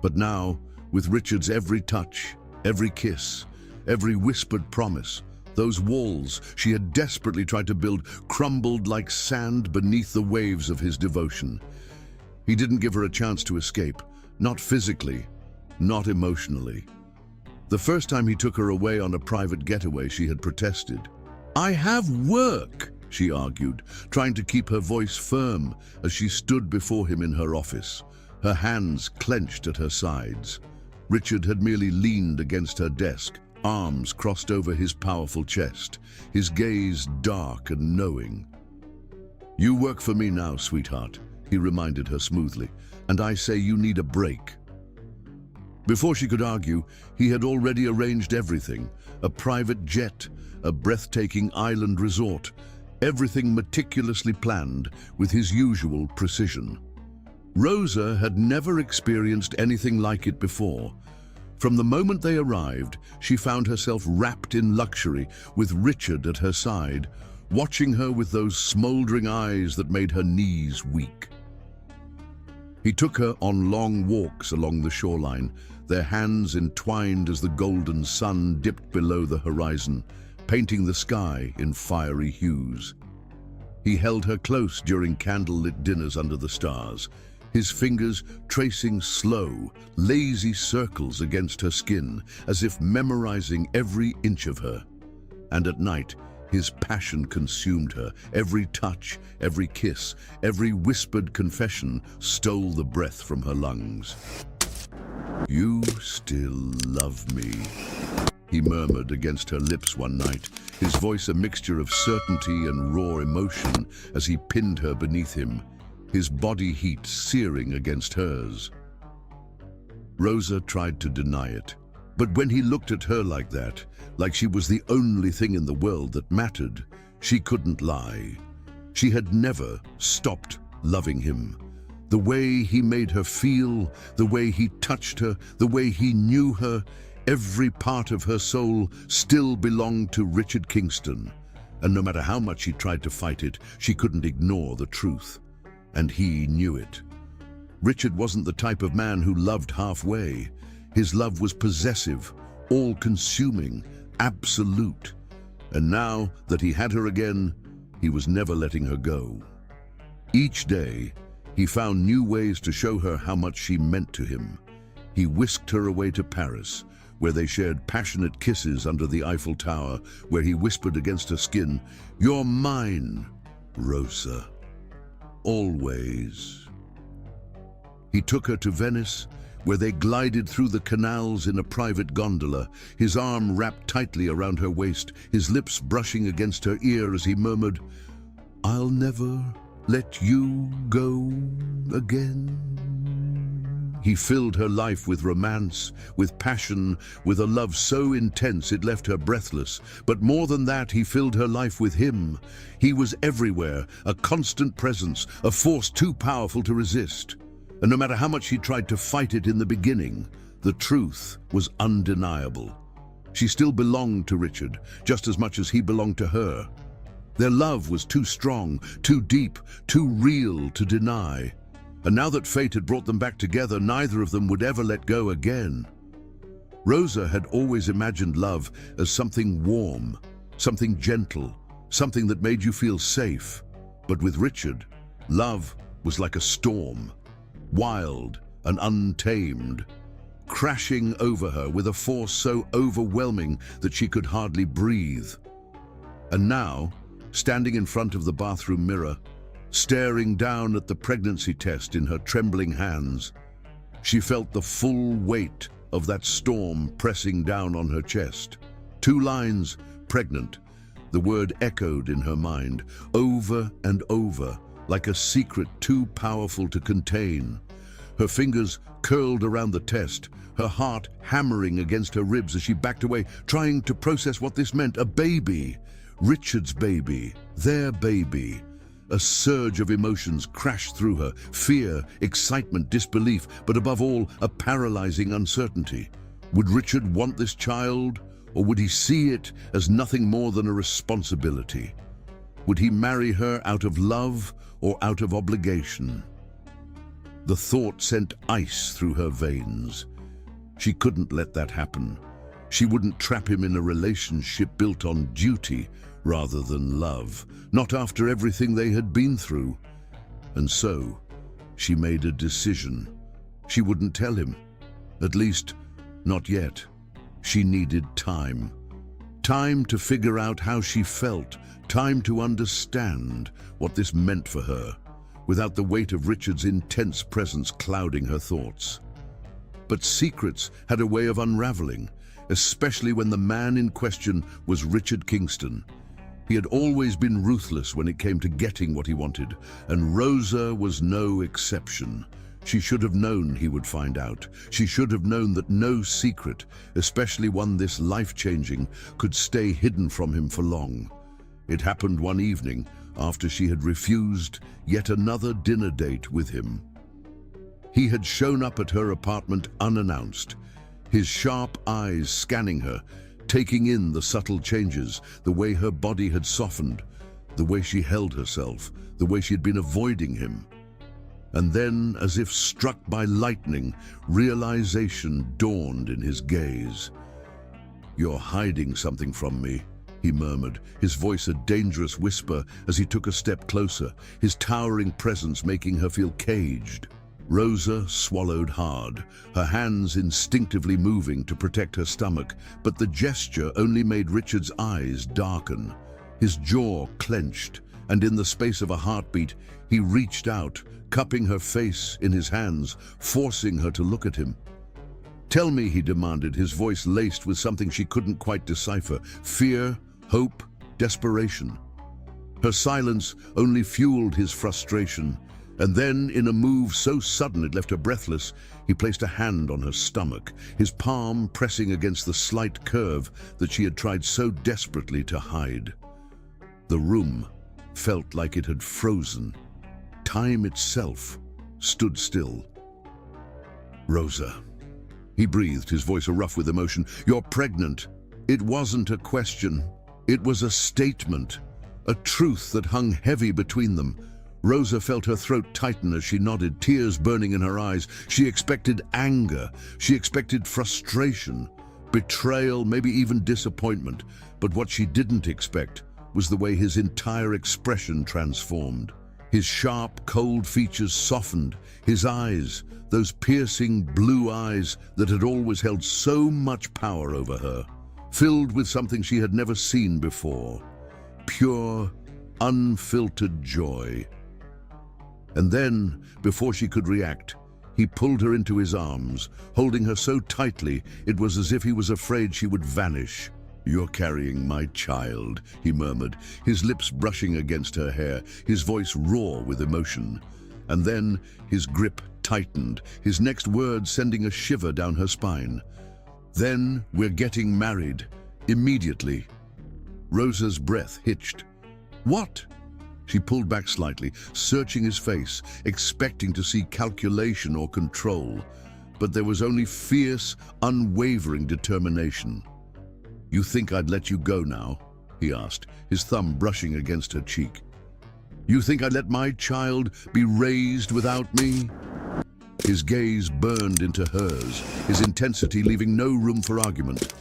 But now, With Richard's every touch, every kiss, every whispered promise, those walls she had desperately tried to build crumbled like sand beneath the waves of his devotion. He didn't give her a chance to escape, not physically, not emotionally. The first time he took her away on a private getaway, she had protested. "I have work," she argued, trying to keep her voice firm as she stood before him in her office, her hands clenched at her sides. Richard had merely leaned against her desk, arms crossed over his powerful chest, his gaze dark and knowing. "You work for me now, sweetheart," he reminded her smoothly, "and I say you need a break." Before she could argue, he had already arranged everything: a private jet, a breathtaking island resort, everything meticulously planned with his usual precision. Rosa had never experienced anything like it before. From the moment they arrived, she found herself wrapped in luxury, with Richard at her side, watching her with those smoldering eyes that made her knees weak. He took her on long walks along the shoreline, their hands entwined as the golden sun dipped below the horizon, painting the sky in fiery hues. He held her close during candlelit dinners under the stars, his fingers tracing slow, lazy circles against her skin, as if memorizing every inch of her. And at night, his passion consumed her. Every touch, every kiss, every whispered confession stole the breath from her lungs. "You still love me," he murmured against her lips one night, his voice a mixture of certainty and raw emotion as he pinned her beneath him, his body heat searing against hers. Rosa tried to deny it, but when he looked at her like that, like she was the only thing in the world that mattered, she couldn't lie. She had never stopped loving him. The way he made her feel, the way he touched her, the way he knew her, every part of her soul still belonged to Richard Kingston. And no matter how much she tried to fight it, she couldn't ignore the truth. And he knew it. Richard wasn't the type of man who loved halfway. His love was possessive, all-consuming, absolute. And now that he had her again, he was never letting her go. Each day, he found new ways to show her how much she meant to him. He whisked her away to Paris, where they shared passionate kisses under the Eiffel Tower, where he whispered against her skin, "You're mine, Rosa. Always." He took her to Venice, where they glided through the canals in a private gondola, his arm wrapped tightly around her waist, his lips brushing against her ear as he murmured, "I'll never let you go again." He filled her life with romance, with passion, with a love so intense it left her breathless. But more than that, he filled her life with him. He was everywhere, a constant presence, a force too powerful to resist. And no matter how much she tried to fight it in the beginning, the truth was undeniable. She still belonged to Richard, just as much as he belonged to her. Their love was too strong, too deep, too real to deny. And now that fate had brought them back together, neither of them would ever let go again. Rosa had always imagined love as something warm, something gentle, something that made you feel safe. But with Richard, love was like a storm, wild and untamed, crashing over her with a force so overwhelming that she could hardly breathe. And now, standing in front of the bathroom mirror, staring down at the pregnancy test in her trembling hands, she felt the full weight of that storm pressing down on her chest. 2 lines, pregnant. The word echoed in her mind, over and over, like a secret too powerful to contain. Her fingers curled around the test, her heart hammering against her ribs as she backed away, trying to process what this meant. A baby. Richard's baby. Their baby. A surge of emotions crashed through her, fear, excitement, disbelief, but above all, a paralyzing uncertainty. Would Richard want this child, or would he see it as nothing more than a responsibility? Would he marry her out of love or out of obligation? The thought sent ice through her veins. She couldn't let that happen. She wouldn't trap him in a relationship built on duty rather than love, not after everything they had been through. And so, she made a decision. She wouldn't tell him. At least, not yet. She needed time. Time to figure out how she felt, time to understand what this meant for her, without the weight of Richard's intense presence clouding her thoughts. But secrets had a way of unraveling, especially when the man in question was Richard Kingston. He had always been ruthless when it came to getting what he wanted, and Rosa was no exception. She should have known he would find out. She should have known that no secret, especially one this life-changing, could stay hidden from him for long. It happened one evening after she had refused yet another dinner date with him. He had shown up at her apartment unannounced, his sharp eyes scanning her, taking in the subtle changes, the way her body had softened, the way she held herself, the way she had been avoiding him. And then, as if struck by lightning, realization dawned in his gaze. "You're hiding something from me," he murmured, his voice a dangerous whisper as he took a step closer, his towering presence making her feel caged. Rosa swallowed hard, her hands instinctively moving to protect her stomach, but the gesture only made Richard's eyes darken. His jaw clenched, and in the space of a heartbeat, he reached out, cupping her face in his hands, forcing her to look at him. "Tell me," he demanded, his voice laced with something she couldn't quite decipher. Fear, hope, desperation. Her silence only fueled his frustration. And then, in a move so sudden it left her breathless, he placed a hand on her stomach, his palm pressing against the slight curve that she had tried so desperately to hide. The room felt like it had frozen. Time itself stood still. "Rosa," he breathed, his voice a rough with emotion, "you're pregnant." It wasn't a question. It was a statement, a truth that hung heavy between them. Rosa felt her throat tighten as she nodded, tears burning in her eyes. She expected anger. She expected frustration, betrayal, maybe even disappointment. But what she didn't expect was the way his entire expression transformed. His sharp, cold features softened. His eyes, those piercing blue eyes that had always held so much power over her, filled with something she had never seen before. Pure, unfiltered joy. And then, before she could react, he pulled her into his arms, holding her so tightly it was as if he was afraid she would vanish. "You're carrying my child," he murmured, his lips brushing against her hair, his voice raw with emotion. And then his grip tightened, his next word sending a shiver down her spine. "Then we're getting married. Immediately." Rosa's breath hitched. "What?" She pulled back slightly, searching his face, expecting to see calculation or control. But there was only fierce, unwavering determination. "You think I'd let you go now?" he asked, his thumb brushing against her cheek. "You think I'd let my child be raised without me?" His gaze burned into hers, his intensity leaving no room for argument.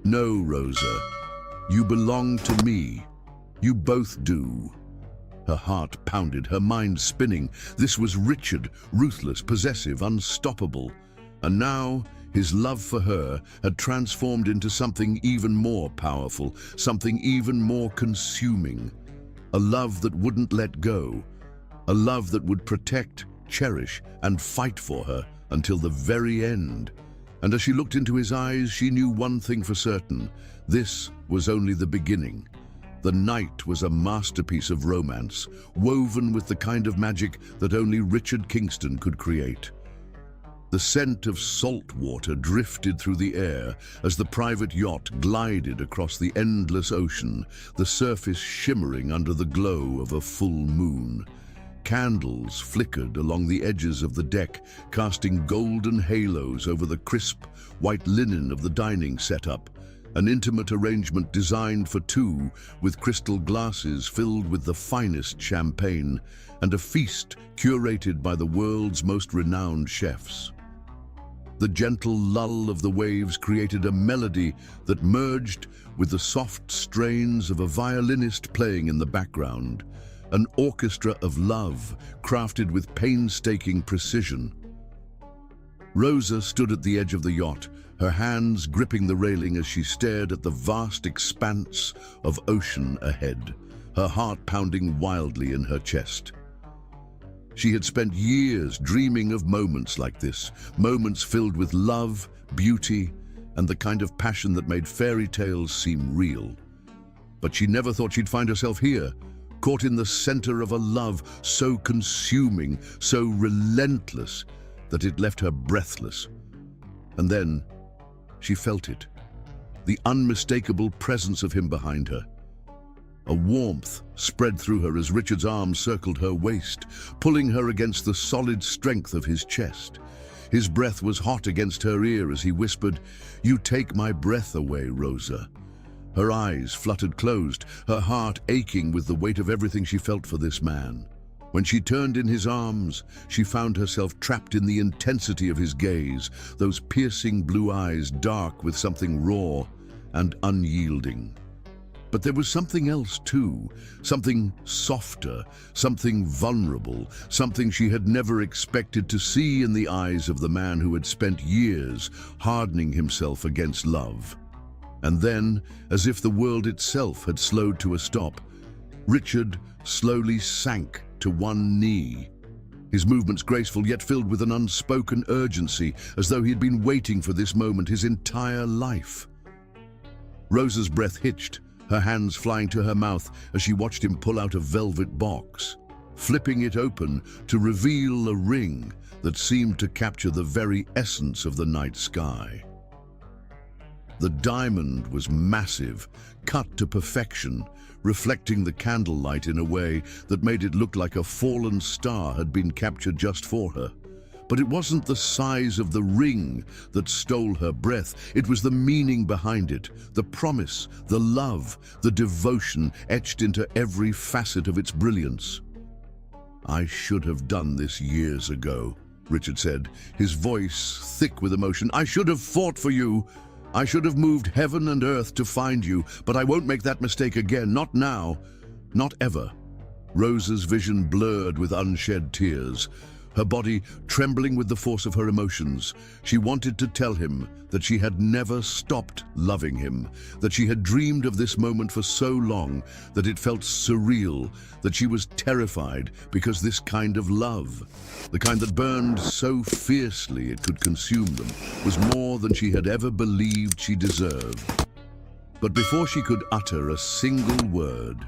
"No, Rosa. You belong to me. You both do." Her heart pounded, her mind spinning. This was Richard, ruthless, possessive, unstoppable. And now, his love for her had transformed into something even more powerful, something even more consuming. A love that wouldn't let go. A love that would protect, cherish, and fight for her until the very end. And as she looked into his eyes, she knew one thing for certain. This was only the beginning. The night was a masterpiece of romance, woven with the kind of magic that only Richard Kingston could create. The scent of salt water drifted through the air as the private yacht glided across the endless ocean, the surface shimmering under the glow of a full moon. Candles flickered along the edges of the deck, casting golden halos over the crisp, white linen of the dining setup. An intimate arrangement designed for two, with crystal glasses filled with the finest champagne, and a feast curated by the world's most renowned chefs. The gentle lull of the waves created a melody that merged with the soft strains of a violinist playing in the background, an orchestra of love crafted with painstaking precision. Rosa stood at the edge of the yacht, her hands gripping the railing as she stared at the vast expanse of ocean ahead, her heart pounding wildly in her chest. She had spent years dreaming of moments like this, moments filled with love, beauty, and the kind of passion that made fairy tales seem real. But she never thought she'd find herself here, caught in the center of a love so consuming, so relentless, that it left her breathless. And then she felt it, the unmistakable presence of him behind her. A warmth spread through her as Richard's arm circled her waist, pulling her against the solid strength of his chest. His breath was hot against her ear as he whispered, "You take my breath away, Rosa." Her eyes fluttered closed, her heart aching with the weight of everything she felt for this man. When she turned in his arms, she found herself trapped in the intensity of his gaze, those piercing blue eyes dark with something raw and unyielding. But there was something else too, something softer, something vulnerable, something she had never expected to see in the eyes of the man who had spent years hardening himself against love. And then, as if the world itself had slowed to a stop, Richard slowly sank to one knee. His movements graceful yet filled with an unspoken urgency, as though he had been waiting for this moment his entire life. Rosa's breath hitched, her hands flying to her mouth as she watched him pull out a velvet box, flipping it open to reveal a ring that seemed to capture the very essence of the night sky. The diamond was massive, cut to perfection, reflecting the candlelight in a way that made it look like a fallen star had been captured just for her. But it wasn't the size of the ring that stole her breath, it was the meaning behind it, the promise, the love, the devotion etched into every facet of its brilliance. "I should have done this years ago," Richard said, his voice thick with emotion. "I should have fought for you. I should have moved heaven and earth to find you, but I won't make that mistake again, not now, not ever." Rosa's vision blurred with unshed tears, her body trembling with the force of her emotions. She wanted to tell him that she had never stopped loving him, that she had dreamed of this moment for so long that it felt surreal, that she was terrified because this kind of love, the kind that burned so fiercely it could consume them, was more than she had ever believed she deserved. But before she could utter a single word,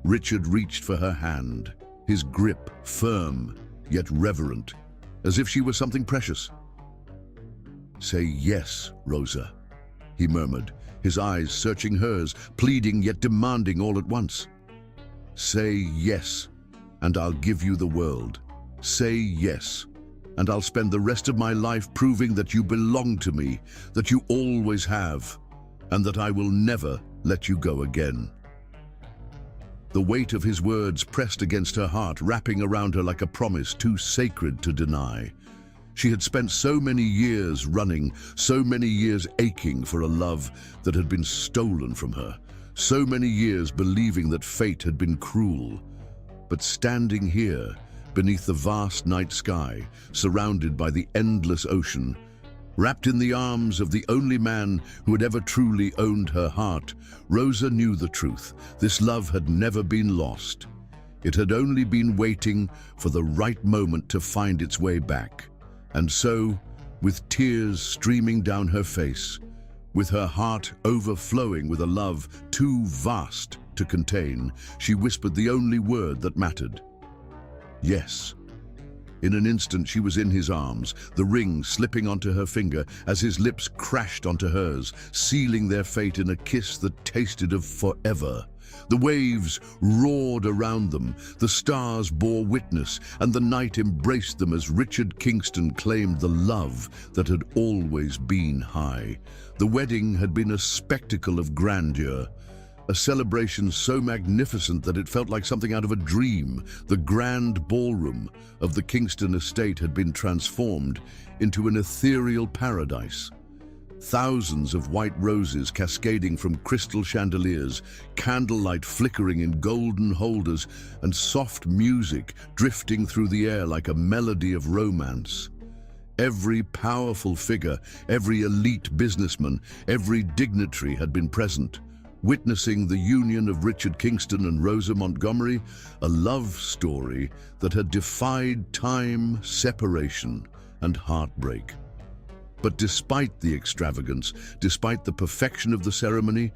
Richard reached for her hand, his grip firm yet reverent, as if she were something precious. "Say yes, Rosa," he murmured, his eyes searching hers, pleading yet demanding all at once. "Say yes, and I'll give you the world. Say yes, and I'll spend the rest of my life proving that you belong to me, that you always have, and that I will never let you go again." The weight of his words pressed against her heart, wrapping around her like a promise too sacred to deny. She had spent so many years running, so many years aching for a love that had been stolen from her, so many years believing that fate had been cruel. But standing here, beneath the vast night sky, surrounded by the endless ocean, wrapped in the arms of the only man who had ever truly owned her heart, Rosa knew the truth. This love had never been lost. It had only been waiting for the right moment to find its way back. And so, with tears streaming down her face, with her heart overflowing with a love too vast to contain, she whispered the only word that mattered: "Yes." In an instant she was in his arms, the ring slipping onto her finger as his lips crashed onto hers, sealing their fate in a kiss that tasted of forever. The waves roared around them, the stars bore witness, and the night embraced them as Richard Kingston claimed the love that had always been high. The wedding had been a spectacle of grandeur, a celebration so magnificent that it felt like something out of a dream. The grand ballroom of the Kingston estate had been transformed into an ethereal paradise. Thousands of white roses cascading from crystal chandeliers, candlelight flickering in golden holders, and soft music drifting through the air like a melody of romance. Every powerful figure, every elite businessman, every dignitary had been present, witnessing the union of Richard Kingston and Rosa Montgomery, a love story that had defied time, separation, and heartbreak. But despite the extravagance, despite the perfection of the ceremony,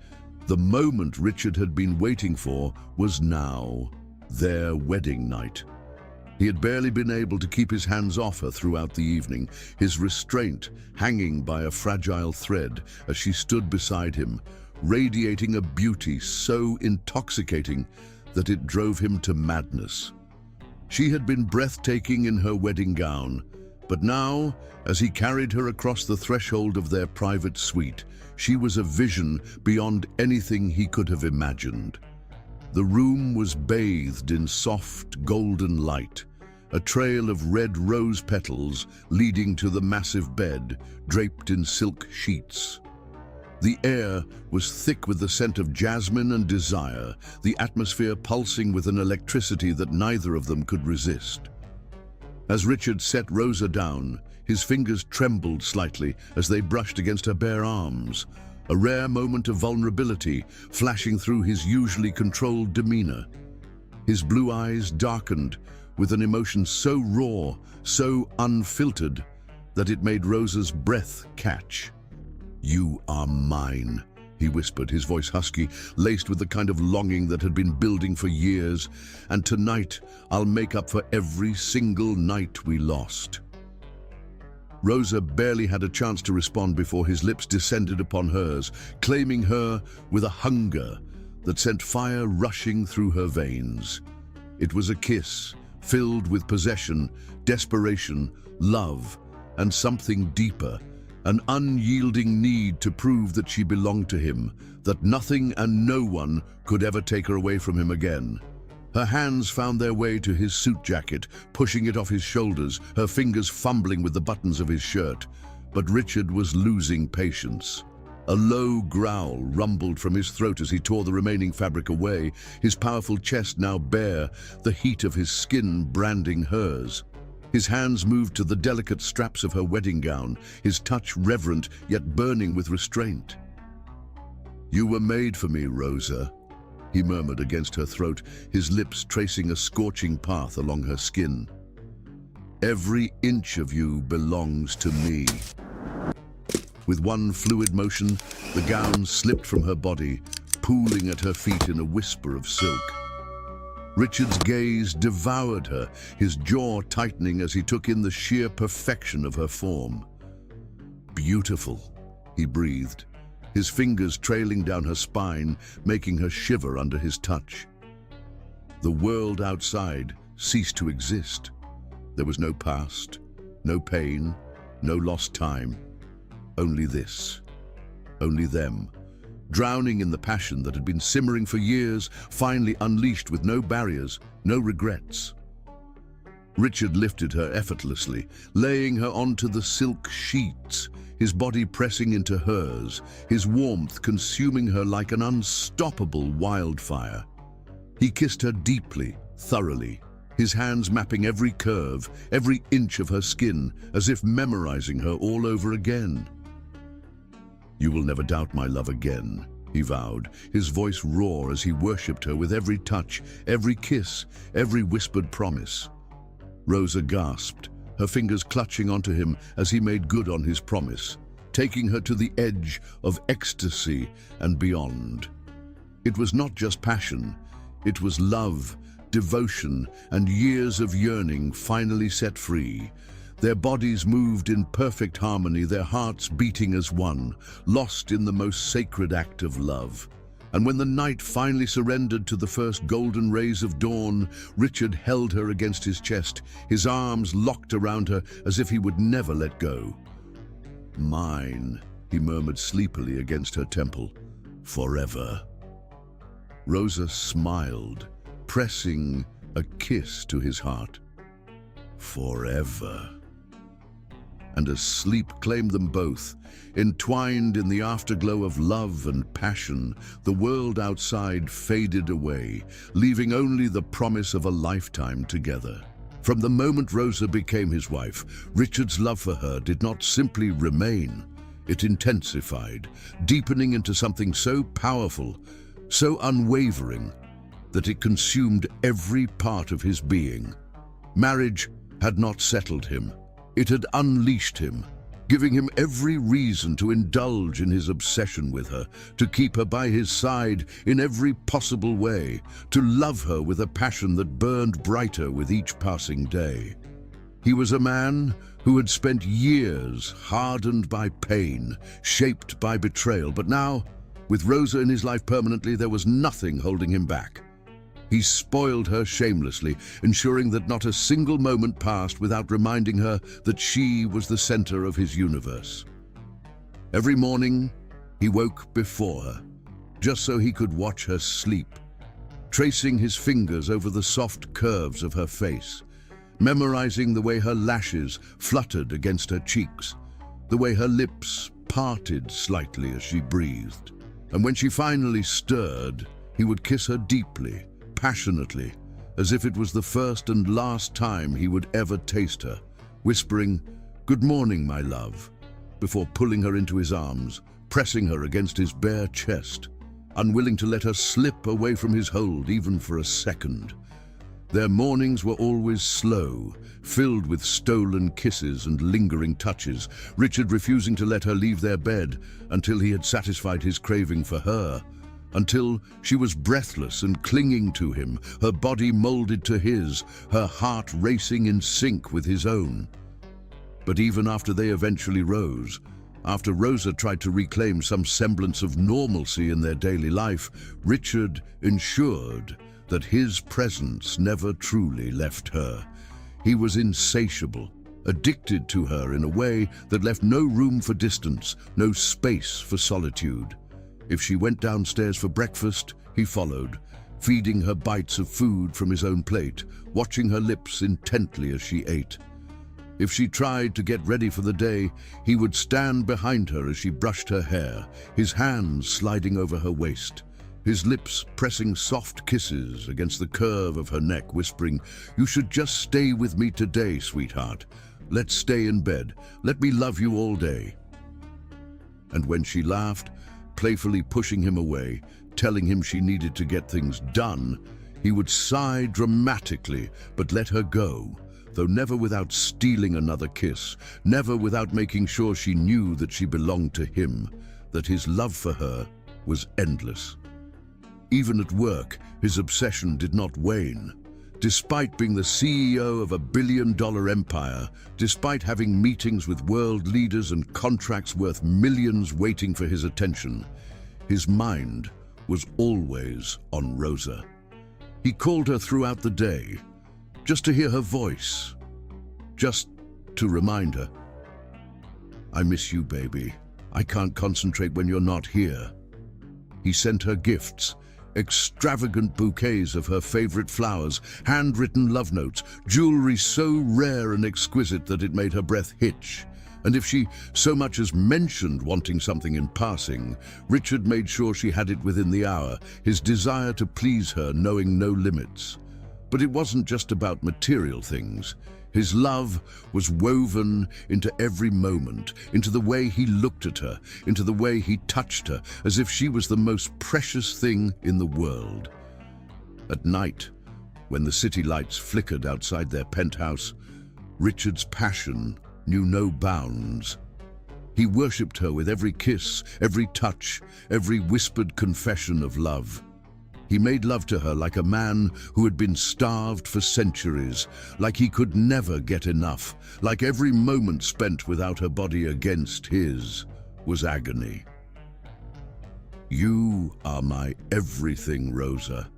the moment Richard had been waiting for was now, their wedding night. He had barely been able to keep his hands off her throughout the evening, his restraint hanging by a fragile thread as she stood beside him, radiating a beauty so intoxicating that it drove him to madness. She had been breathtaking in her wedding gown, but now, as he carried her across the threshold of their private suite, she was a vision beyond anything he could have imagined. The room was bathed in soft, golden light, a trail of red rose petals leading to the massive bed, draped in silk sheets. The air was thick with the scent of jasmine and desire, the atmosphere pulsing with an electricity that neither of them could resist. As Richard set Rosa down, his fingers trembled slightly as they brushed against her bare arms, a rare moment of vulnerability flashing through his usually controlled demeanor. His blue eyes darkened with an emotion so raw, so unfiltered, that it made Rosa's breath catch. "You are mine," he whispered, his voice husky, laced with the kind of longing that had been building for years. "And tonight, I'll make up for every single night we lost." Rosa barely had a chance to respond before his lips descended upon hers, claiming her with a hunger that sent fire rushing through her veins. It was a kiss filled with possession, desperation, love, and something deeper, an unyielding need to prove that she belonged to him, that nothing and no one could ever take her away from him again. Her hands found their way to his suit jacket, pushing it off his shoulders, her fingers fumbling with the buttons of his shirt. But Richard was losing patience. A low growl rumbled from his throat as he tore the remaining fabric away, his powerful chest now bare, the heat of his skin branding hers. His hands moved to the delicate straps of her wedding gown, his touch reverent yet burning with restraint. "You were made for me, Rosa," he murmured against her throat, his lips tracing a scorching path along her skin. "Every inch of you belongs to me." With one fluid motion, the gown slipped from her body, pooling at her feet in a whisper of silk. Richard's gaze devoured her, his jaw tightening as he took in the sheer perfection of her form. "Beautiful," he breathed, his fingers trailing down her spine, making her shiver under his touch. The world outside ceased to exist. There was no past, no pain, no lost time. Only this, only them, drowning in the passion that had been simmering for years, finally unleashed with no barriers, no regrets. Richard lifted her effortlessly, laying her onto the silk sheets, his body pressing into hers, his warmth consuming her like an unstoppable wildfire. He kissed her deeply, thoroughly, his hands mapping every curve, every inch of her skin, as if memorizing her all over again. "You will never doubt my love again," he vowed, his voice raw as he worshipped her with every touch, every kiss, every whispered promise. Rosa gasped, her fingers clutching onto him as he made good on his promise, taking her to the edge of ecstasy and beyond. It was not just passion, it was love, devotion, and years of yearning finally set free. Their bodies moved in perfect harmony, their hearts beating as one, lost in the most sacred act of love. And when the night finally surrendered to the first golden rays of dawn, Richard held her against his chest, his arms locked around her as if he would never let go. "Mine," he murmured sleepily against her temple, "forever." Rosa smiled, pressing a kiss to his heart. Forever. And as sleep claimed them both, entwined in the afterglow of love and passion, the world outside faded away, leaving only the promise of a lifetime together. From the moment Rosa became his wife, Richard's love for her did not simply remain. It intensified, deepening into something so powerful, so unwavering, that it consumed every part of his being. Marriage had not settled him. It had unleashed him, giving him every reason to indulge in his obsession with her, to keep her by his side in every possible way, to love her with a passion that burned brighter with each passing day. He was a man who had spent years hardened by pain, shaped by betrayal, but now, with Rosa in his life permanently, there was nothing holding him back. He spoiled her shamelessly, ensuring that not a single moment passed without reminding her that she was the center of his universe. Every morning, he woke before her, just so he could watch her sleep, tracing his fingers over the soft curves of her face, memorizing the way her lashes fluttered against her cheeks, the way her lips parted slightly as she breathed. And when she finally stirred, he would kiss her deeply, passionately, as if it was the first and last time he would ever taste her, whispering, "Good morning, my love," before pulling her into his arms, pressing her against his bare chest, unwilling to let her slip away from his hold even for a second. Their mornings were always slow, filled with stolen kisses and lingering touches, Richard refusing to let her leave their bed until he had satisfied his craving for her, until she was breathless and clinging to him, her body molded to his, her heart racing in sync with his own. But even after they eventually rose, after Rosa tried to reclaim some semblance of normalcy in their daily life, Richard ensured that his presence never truly left her. He was insatiable, addicted to her in a way that left no room for distance, no space for solitude. If she went downstairs for breakfast, he followed, feeding her bites of food from his own plate, watching her lips intently as she ate. If she tried to get ready for the day, he would stand behind her as she brushed her hair, his hands sliding over her waist, his lips pressing soft kisses against the curve of her neck, whispering, "You should just stay with me today, sweetheart. Let's stay in bed. Let me love you all day." And when she laughed, playfully pushing him away, telling him she needed to get things done, he would sigh dramatically but let her go, though never without stealing another kiss, never without making sure she knew that she belonged to him, that his love for her was endless. Even at work, his obsession did not wane. Despite being the CEO of a billion-dollar empire, despite having meetings with world leaders and contracts worth millions waiting for his attention, his mind was always on Rosa. He called her throughout the day, just to hear her voice, just to remind her, "I miss you, baby. I can't concentrate when you're not here." He sent her gifts, extravagant bouquets of her favorite flowers, handwritten love notes, jewelry so rare and exquisite that it made her breath hitch. And if she so much as mentioned wanting something in passing, Richard made sure she had it within the hour, his desire to please her knowing no limits. But it wasn't just about material things. His love was woven into every moment, into the way he looked at her, into the way he touched her, as if she was the most precious thing in the world. At night, when the city lights flickered outside their penthouse, Richard's passion knew no bounds. He worshipped her with every kiss, every touch, every whispered confession of love. He made love to her like a man who had been starved for centuries, like he could never get enough, like every moment spent without her body against his was agony. "You are my everything, Rosa,"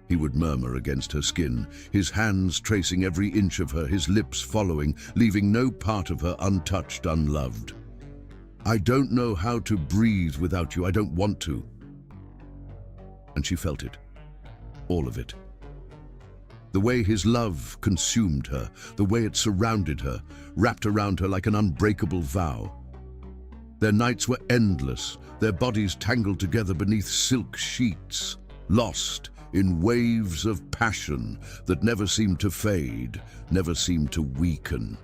he would murmur against her skin, his hands tracing every inch of her, his lips following, leaving no part of her untouched, unloved. "I don't know how to breathe without you. I don't want to." And she felt it. all of it. The way his love consumed her, the way it surrounded her, wrapped around her like an unbreakable vow. Their nights were endless, their bodies tangled together beneath silk sheets, lost in waves of passion that never seemed to fade, never seemed to weaken.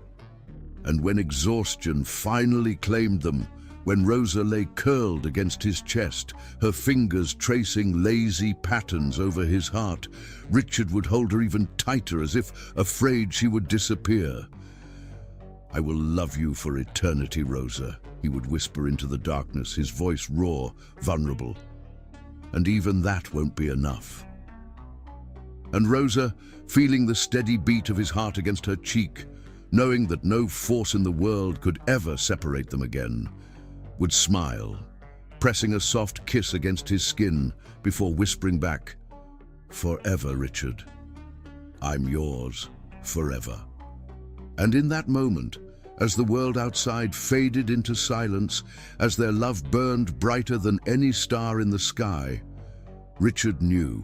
And when exhaustion finally claimed them, when Rosa lay curled against his chest, her fingers tracing lazy patterns over his heart, Richard would hold her even tighter as if afraid she would disappear. "I will love you for eternity, Rosa," he would whisper into the darkness, his voice raw, vulnerable. "And even that won't be enough." And Rosa, feeling the steady beat of his heart against her cheek, knowing that no force in the world could ever separate them again, would smile, pressing a soft kiss against his skin before whispering back, "Forever, Richard. I'm yours forever." And in that moment, as the world outside faded into silence, as their love burned brighter than any star in the sky, Richard knew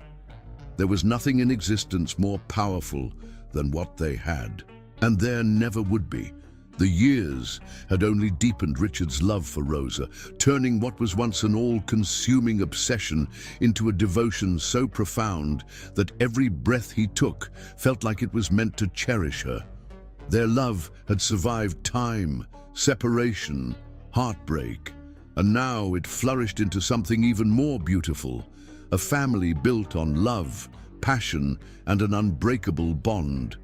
there was nothing in existence more powerful than what they had, and there never would be. The years had only deepened Richard's love for Rosa, turning what was once an all-consuming obsession into a devotion so profound that every breath he took felt like it was meant to cherish her. Their love had survived time, separation, heartbreak, and now it flourished into something even more beautiful, a family built on love, passion, and an unbreakable bond.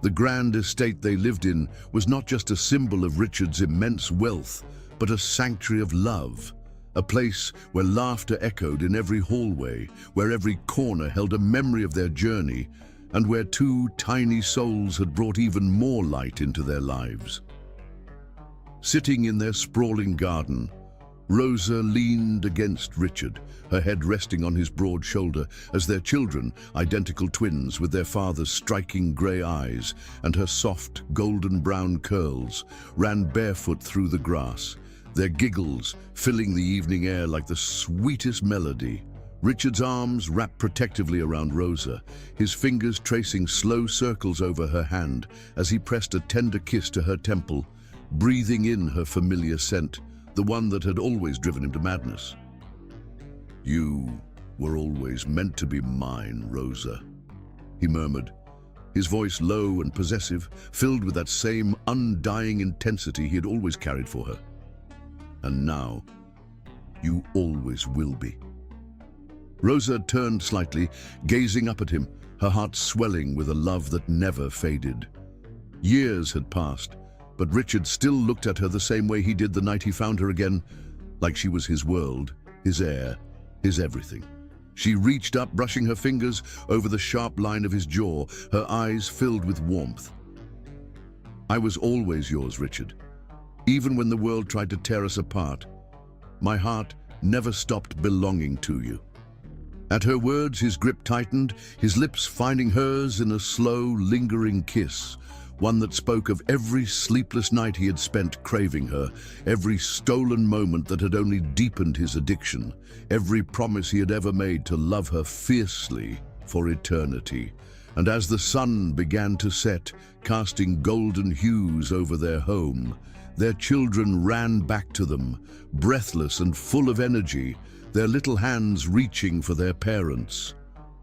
The grand estate they lived in was not just a symbol of Richard's immense wealth, but a sanctuary of love, a place where laughter echoed in every hallway, where every corner held a memory of their journey, and where two tiny souls had brought even more light into their lives. Sitting in their sprawling garden, Rosa leaned against Richard, her head resting on his broad shoulder, as their children, identical twins with their father's striking grey eyes and her soft golden-brown curls, ran barefoot through the grass, their giggles filling the evening air like the sweetest melody. Richard's arms wrapped protectively around Rosa, his fingers tracing slow circles over her hand as he pressed a tender kiss to her temple, breathing in her familiar scent, the one that had always driven him to madness. "You were always meant to be mine, Rosa," he murmured, his voice low and possessive, filled with that same undying intensity he had always carried for her. "And now, you always will be." Rosa turned slightly, gazing up at him, her heart swelling with a love that never faded. Years had passed, but Richard still looked at her the same way he did the night he found her again, like she was his world, his air, his everything. She reached up, brushing her fingers over the sharp line of his jaw, her eyes filled with warmth. "I was always yours, Richard. Even when the world tried to tear us apart, my heart never stopped belonging to you." At her words, his grip tightened, his lips finding hers in a slow, lingering kiss, one that spoke of every sleepless night he had spent craving her, every stolen moment that had only deepened his addiction, every promise he had ever made to love her fiercely for eternity. And as the sun began to set, casting golden hues over their home, their children ran back to them, breathless and full of energy, their little hands reaching for their parents.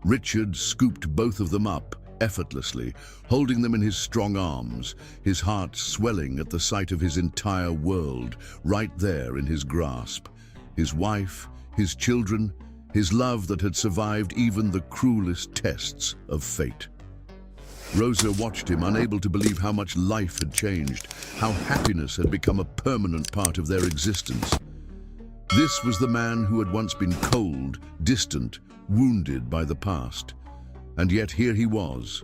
Richard scooped both of them up, effortlessly, holding them in his strong arms, his heart swelling at the sight of his entire world, right there in his grasp. His wife, his children, his love that had survived even the cruelest tests of fate. Rosa watched him, unable to believe how much life had changed, how happiness had become a permanent part of their existence. This was the man who had once been cold, distant, wounded by the past. And yet here he was,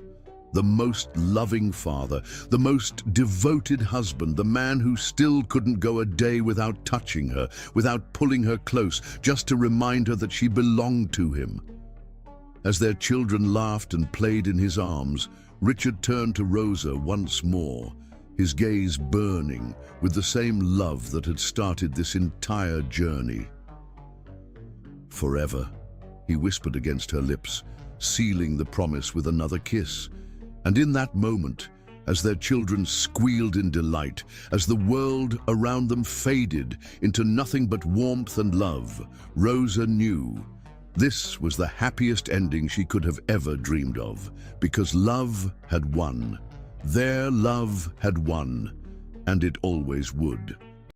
the most loving father, the most devoted husband, the man who still couldn't go a day without touching her, without pulling her close, just to remind her that she belonged to him. As their children laughed and played in his arms, Richard turned to Rosa once more, his gaze burning with the same love that had started this entire journey. "Forever," he whispered against her lips, sealing the promise with another kiss. And in that moment, as their children squealed in delight, as the world around them faded into nothing but warmth and love, Rosa knew this was the happiest ending she could have ever dreamed of, because love had won. Their love had won, and it always would.